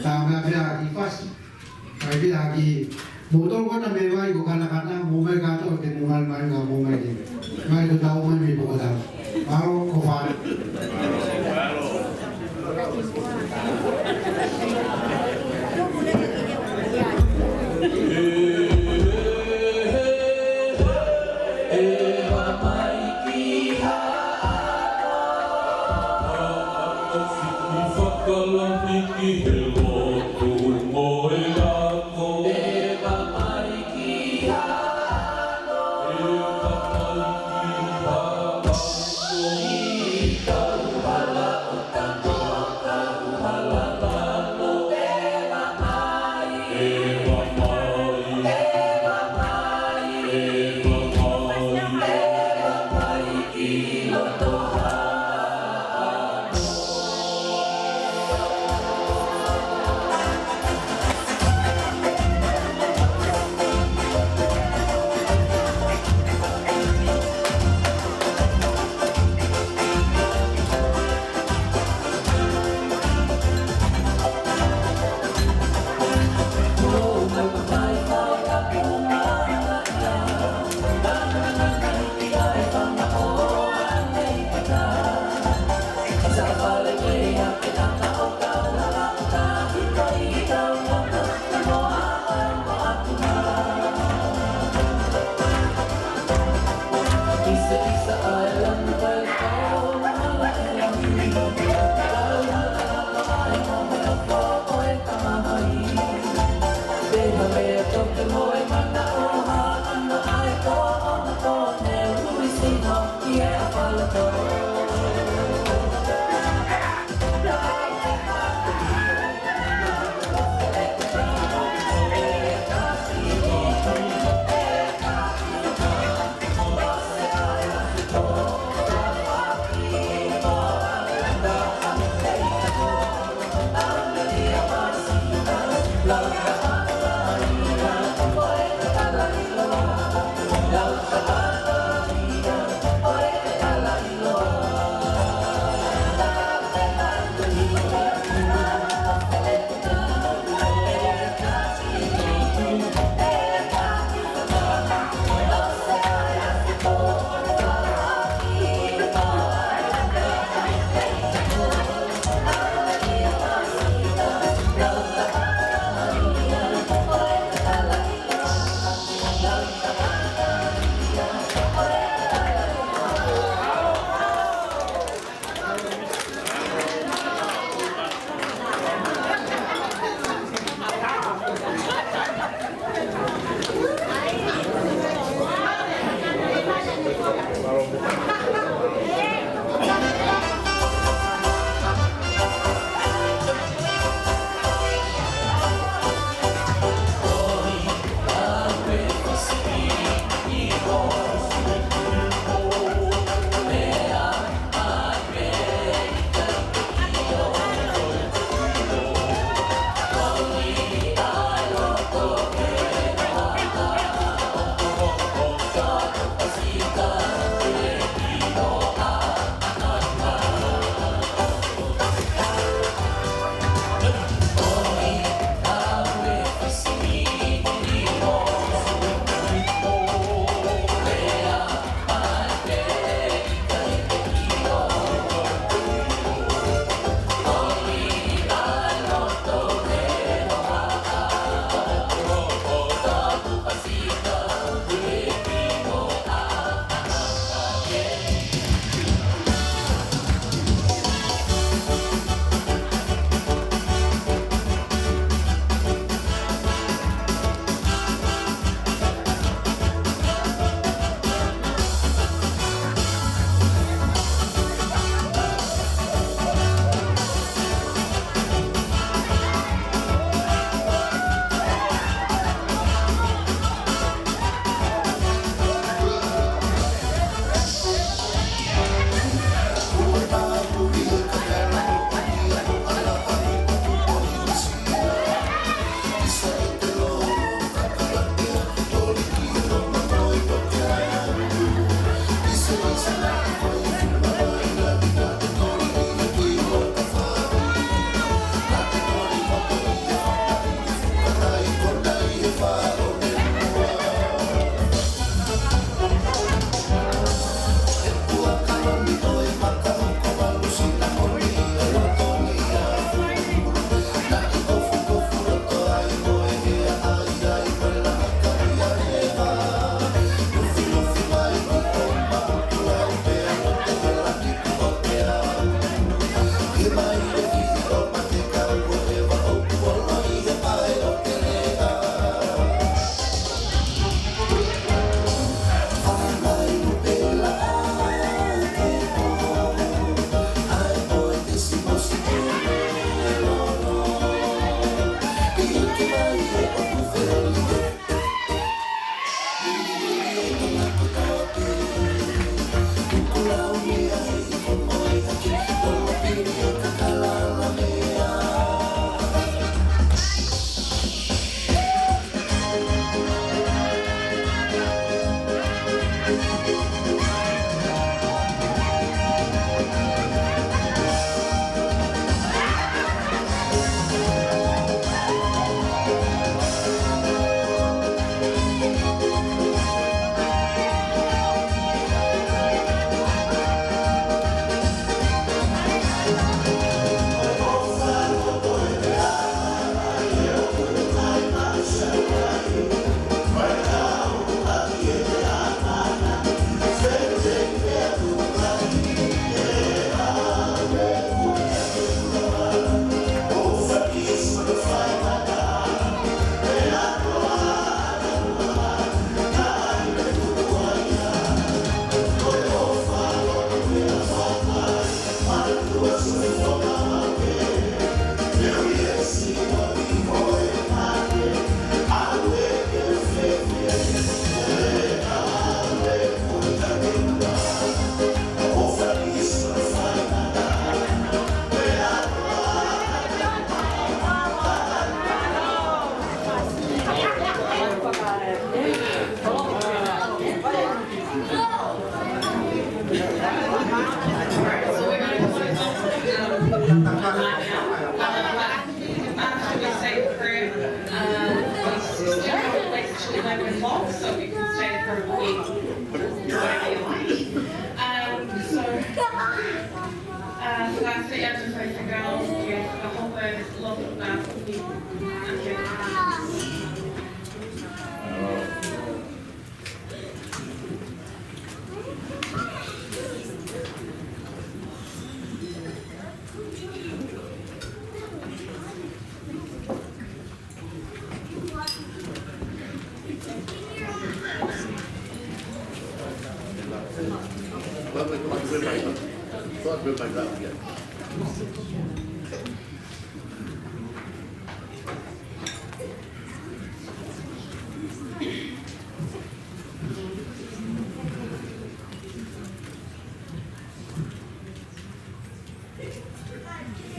ta ma bia di fas fai bia ki motor ko na me vai ko kana mo me ka to te mo mal mo me ni mai ko ta mo me ko ta Baru kufar. Eva Mariki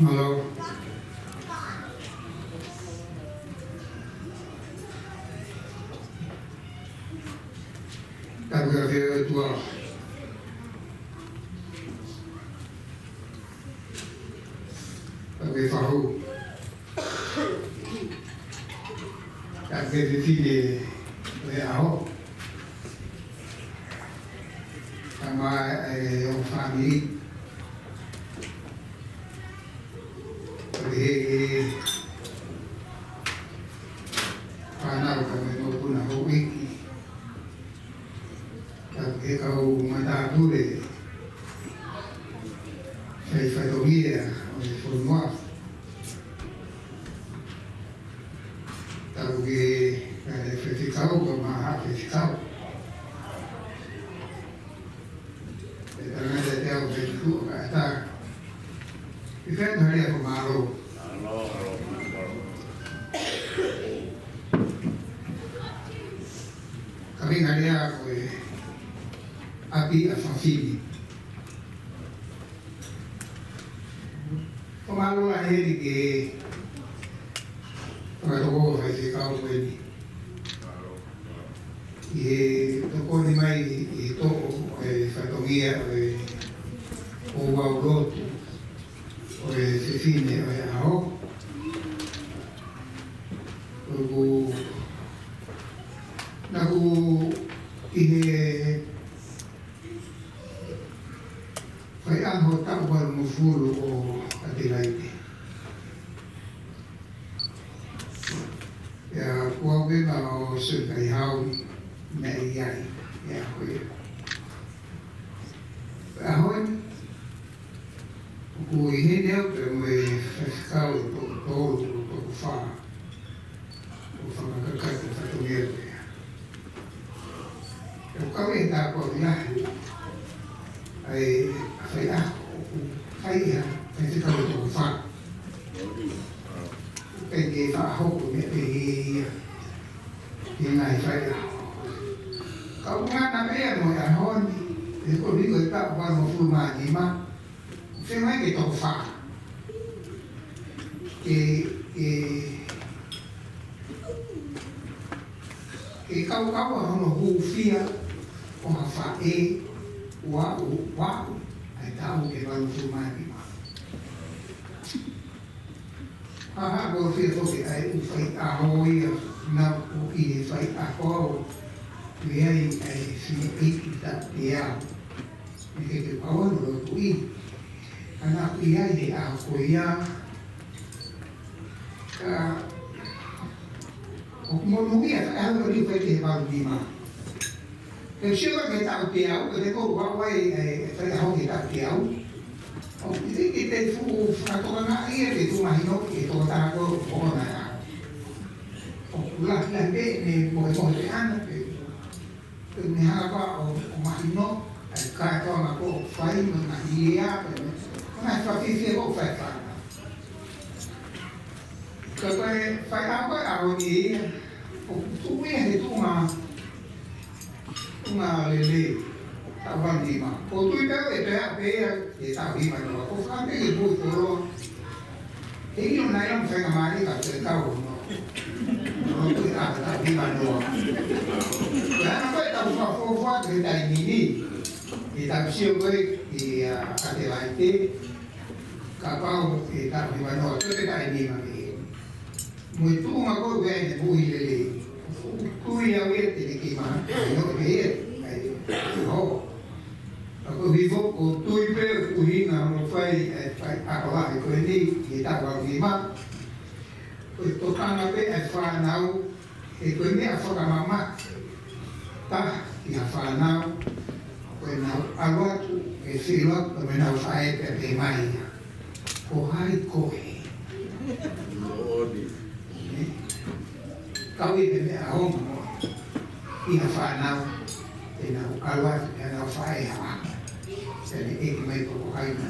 Hello. Tapi dia tua. Tapi tahu. Tapi di sini Ahok sama yang family. Tapi panau kami maupun Ahok ini. Tapi kalau mata boleh, saya dia oleh semua. Tapi ada fisikal, kemana fisikal. Karena ada jauh itu kata, kita hari aku malu. Kami hari aku api asasi. Pemalu lahir di kalau fisikal ini. Toko ni mai ito fatomia o waulotu o sefine o Ahok o naku ihe fai anho tawal mufulu o Adelaide ya kuwa na o sunkai hau Mary Yai, Yahweh. Ahon, o Ireneu, o fiscal, o todo, o Fá, o Famacacá, o Fatogueiro. Eu acabei de dar por lá, aí, foi lá, aí, fiscal, o Fá. Peguei a roupa, me peguei, e aí, foi lá. Kau ngana pe mo ya hon e ko ni ko ta ba mo fu ma ni ma se mai ke to fa kau no hu fia o ha fa wa ai ta mo ke ba mo fu ma ni ma ha bo fia ko ke ai u fai a ho ia na u i fai a ko Viai ai si ta ia ni ke pau no kui ana ia de a ko ia ka o mo no ia ka no ri pe te ba ni ma e chega que ta te au que ko wa wa e fa ho que ta te au o que te fu fa to na ia que tu imagino que to ta ko o na o la de ne mo te ana ni hapa o mahino ka to na ko fai na ia na fa fi ko fai fa ka fai apa a ni o tu e tu ma lele ta va ni ma o tu e pe ta vi ma no ko fa ke bu ko e io na ia fai na mari ka te ka o no tu ta vi ma no ya no fa fa que ta ni ta sio que ate laite capao que ta ni va no tu ta ni ma muy tu ma ko ve ne bu ile ku ya we te ki ma no que no ko vivo ko tu pe ku hi na no fai a la ko ni ki ta wa ni ma ko to kana pe fa nau e ko ni a fa ka mama ta ia whanau koe nau awatu e whilot o me nau whae pe te mai ko hai koe kau i me a honga mo ia whanau te nau awatu e nau whae hawa tene e ki mai ko hai na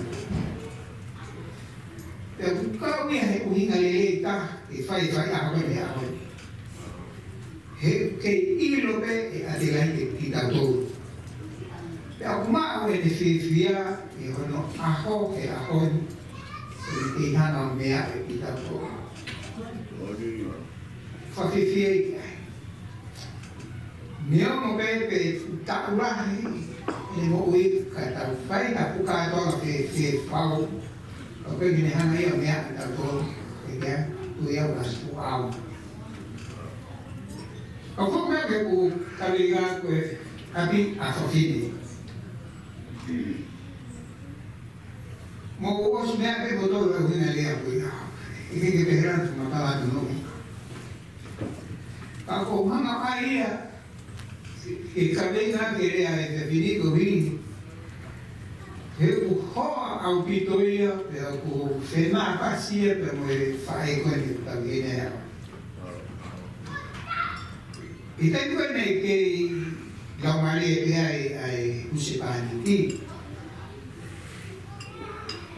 te kau i he uhinga lele ta e whae a koe me a koe he ke ilo pe e adelante ki tau pe au maa e ne whiwhia e hono aho e ahon e te hana mea e ki tau whawhiwhia i kai neo mo pe taurahi e mo ui ka tau whai ka puka atoa pe whau o pe gine hana i o mea e tau e kia tu iau na su au o ko me ke ku kaliga ko abi a fofini mo ko os me pe boto ro hina le a ku ya e ke te ran tu mata no ka ko mama ai ya e kaliga ke le a e fini ko vi he ku ho au pitoia pe ku fena pasia pe mo fai ko ni ta viene I te koe nei ke lau mare e ai usipani ki.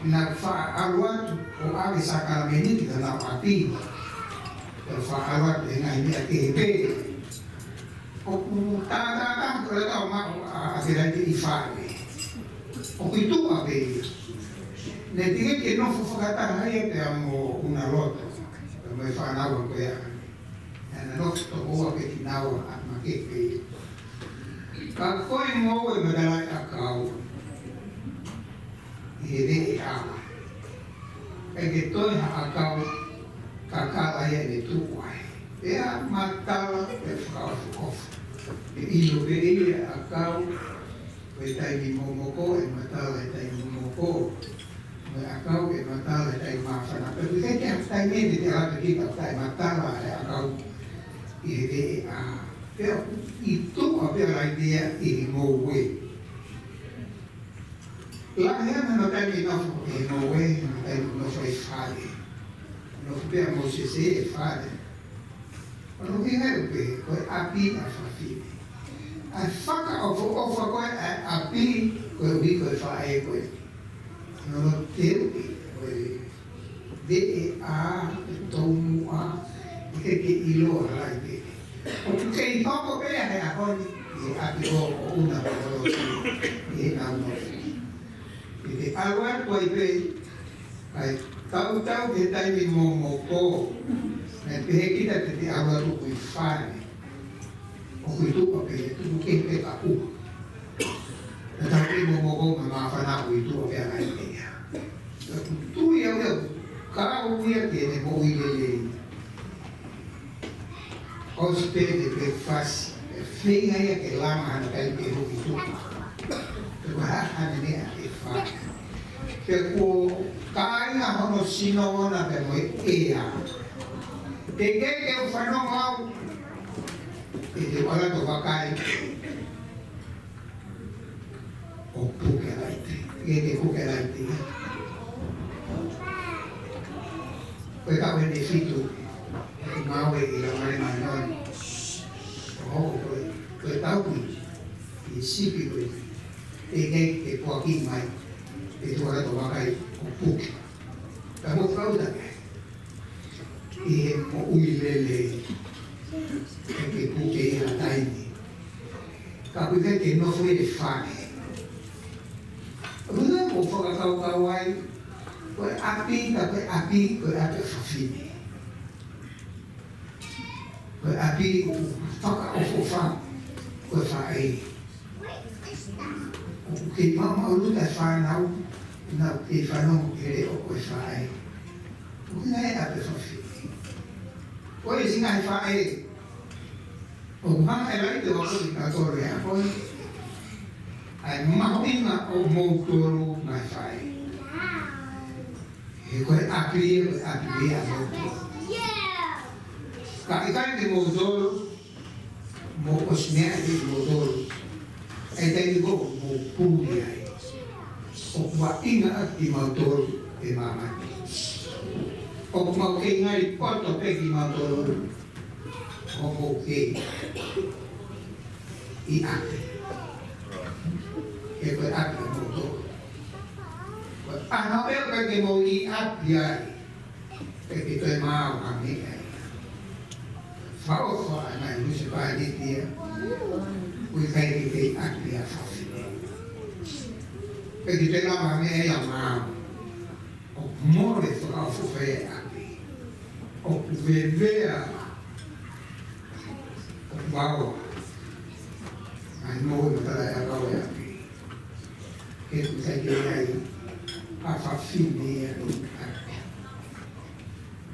Na wha aruatu o ave sakarameni ki ta lau api. Pero wha aruatu e ngai mea ke he pe. O ku ta kore tau mako a te rai i whae. O ku tu a pe. Ne tige ke no whakata hai pe amo una roto. Pero me whanau koe a. Na no to o ke tinau a ma ke pe ka koe mo e madala a kau e de a e ke toi a kau ka kala e ne tu ai e a matala e whakau of e ilo pe e a kau e tai ni momoko e matala e tai ni momoko e a kau e matala e tai mawhana pe ku ke a tai mene te rata ki ka tai matala e a kau i he a pea i tō a pea la idea i ngō we. La hea no tani nofo e ngō we, no tani nofo e whare. Nofo pea mo se e whare. Ono ki heo pe, koe api a whawhine. A whaka o wha koe a api, koe ui koe whae koe. No teo pe, koe de e a, e tōmu a, ke ilo a lai pe. O ke I papa pe he a honi e api o una o e na no e awa ko ipe ai tau ke tai mi mo ko na pe kita te awa ru ku fane o ku tu ko pe tu ke pe ka u na tau ke mo ko ma fa na ku tu pe ai pe ya tu ya o ka o ya ke ne mo i le ospede pe fasi Feinga ia ke lama ana kai ke hoki tuka. Te waha ane nea e wha. Ke ko kāinga hono sino ona pe moe ea. Te keke o whanonga au. E te wala to wakai. O puke laite. E te puke laite. Koe kau hene fitu. E mawe i la mare manoni. Oh, koe tau i sipi koe e kei ke puaki mai e tuara to wakai o puke. Ka mo kauta e mo ui lele e ke puke i la taini. Ka kui ke no fue e whane. Runa mo whakakau kau ai koe api ka koe api whawhine. Koe api whaka ofo wha, koe wha e. O ke mama o luta whanau, nau ke whanau ke re o koe wha e. O kina e ape whawhi. Koe singa e wha e. O mama e lai te wako i katore a koe. Ai mahoinga o moutoro mai wha e. E koe api e a moutoro. Ka ikai te moutoro, mo osmea te moutoro, e te iko mo pūri ai. O kua inga ati moutoro e mamati. O mau ke ngai poto peki moutoro, o mo ke i ate. E koe ate moutoro. Ana eo ke mo i ate ai, peki koe mau ame ai. Fao fo ana lusi pa di dia. Kui kai ki akti a fafi. Pe ki te la ma me ya ma. O more fo ka fo fe akti. O ve vea. O wao. Ai mo no ta ya ka ya akti. Ke ku sai ke ai a fafi ni ya.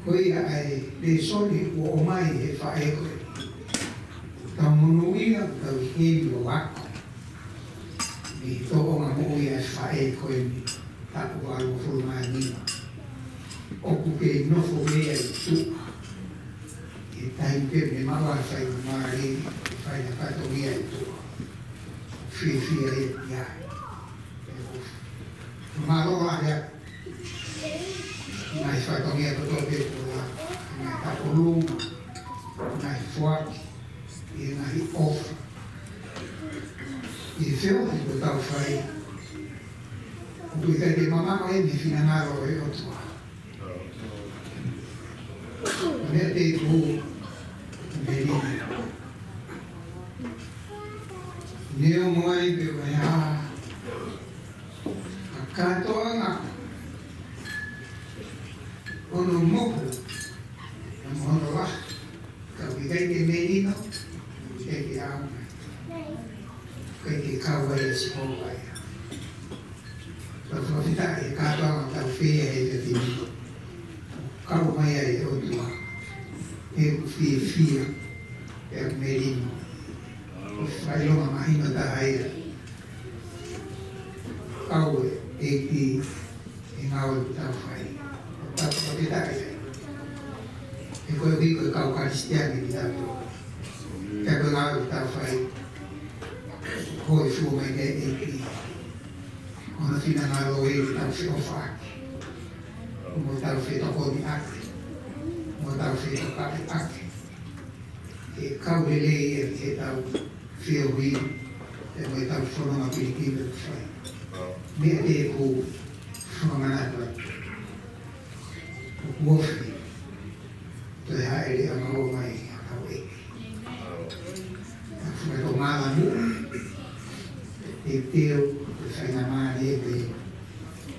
Koe ai le soni o mai e whae koe. Ka monuia ka wikemi o wako. Ni toko ngā moui ai whae koe ni tapu walo furu mai nima. Oku ke nofo mea i tuka. E taim ke me mawa whai maari e whai na kato mea i tuka. Whiwhia e piai. Maroa rea nai whaitongia to tope kua, nai taporuma, nai fuaki, i nai ofa. I whio hi ko tau whai. Kui kai te mamama e mi whinangaro e otua. Mea te ku merina. Neo moai pe wai haa. A katoa ngaka. Ono moku, na mono wa, ka wikai ke merino, wikai ke aunga, kai ke kawai e sipowai. Ka whawhita e katoa ma tau whea e te tini, kau mai e otua, e whia, e merino, o whailonga mahina ta haira. Kau e ki, e ngau e tau whai. Tato te tae. E koe hui koe kau karistiani ki tato. Kia koe ngāu tau whai. Hoi fuo mai ne e ki. Ona whina ngā roe i tau whio whaaki. Mo tau whio toko ni ake. Mo tau whio toko ake. E kau he lei e ki he tau whio hui. E mo tau whanonga pirikime whai. Mea te e ku whanonga wofi te haere a mau mai a kau eke. A whai to ngāla mu, tiêu phải làm mà đi về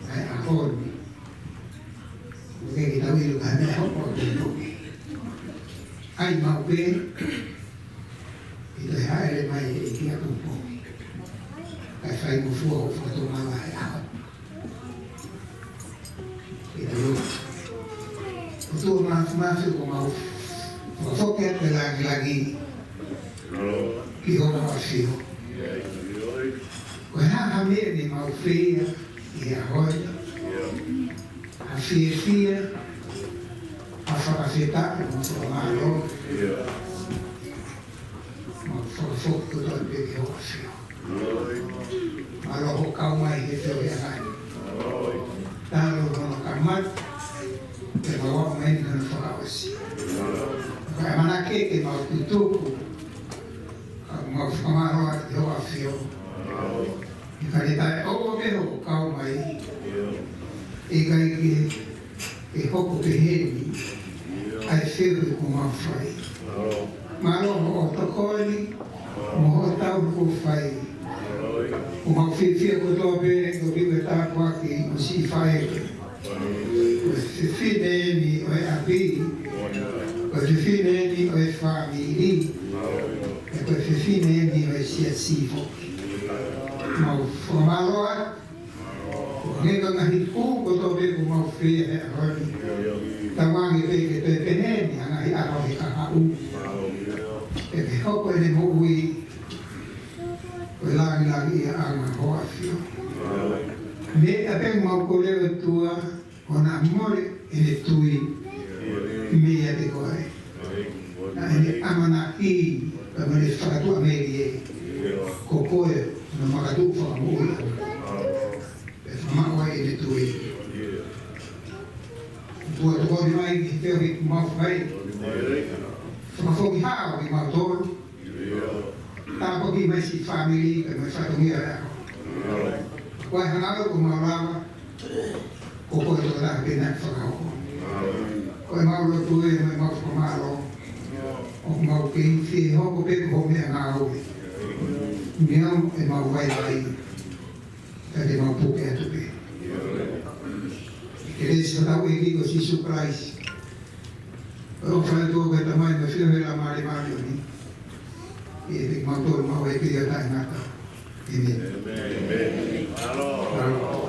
ai hôn cái tao yêu cái này không có được anh mau quên thì tôi hai lên mày kia cũng có cái phải một phù phù tôi mang lại áo thì tôi masuk ke mau foket lagi kio masih karena kami di mau fia ya hoy fia apa kita mau malo mau fok tu tu di hoy malo kau mai itu ya kan lalu kalau kamat ke bawah main dengan Sulawesi. Bagaimana ke mau tutup, mau kemarau di Jawa. Jika ditanya, oh beho kau mai, ikai ke hoko beheni, ai feel como fai. Malo mo otokoli, mo otau ko fai. Mo fifia ko dobe, dobe beta kwa ki si fai. Se fine o abi, o se fine o famigli, e poi se fine o sia sivo. Ma formalo ne non ha il cubo dove come offrire davanti che te peneni anai a rohi kakau e che hoko ne mui o lagi ang hoafio me ape mau koleo tua con amore e le tue mie di cuore e amana i per me fare tua merie cocoe non ma tu fa amore per ma vuoi le tue tu di mai che te ma fai ma fuori ha di ma to ta po di mai si family che mi fa dormire qua hanno come lava Koko itu adalah benar fakau. Kau mau lu tu, mau kemaro, mau kini, kau pergi kau yang ngau. Miam, mau wai, jadi mau pukai tu be. Jadi sekarang ini kau si surprise. Kalau saya tu kita main masih hela mari ni. Ini mau tu mau wai dia tak nak. Ini. Amen. Halo.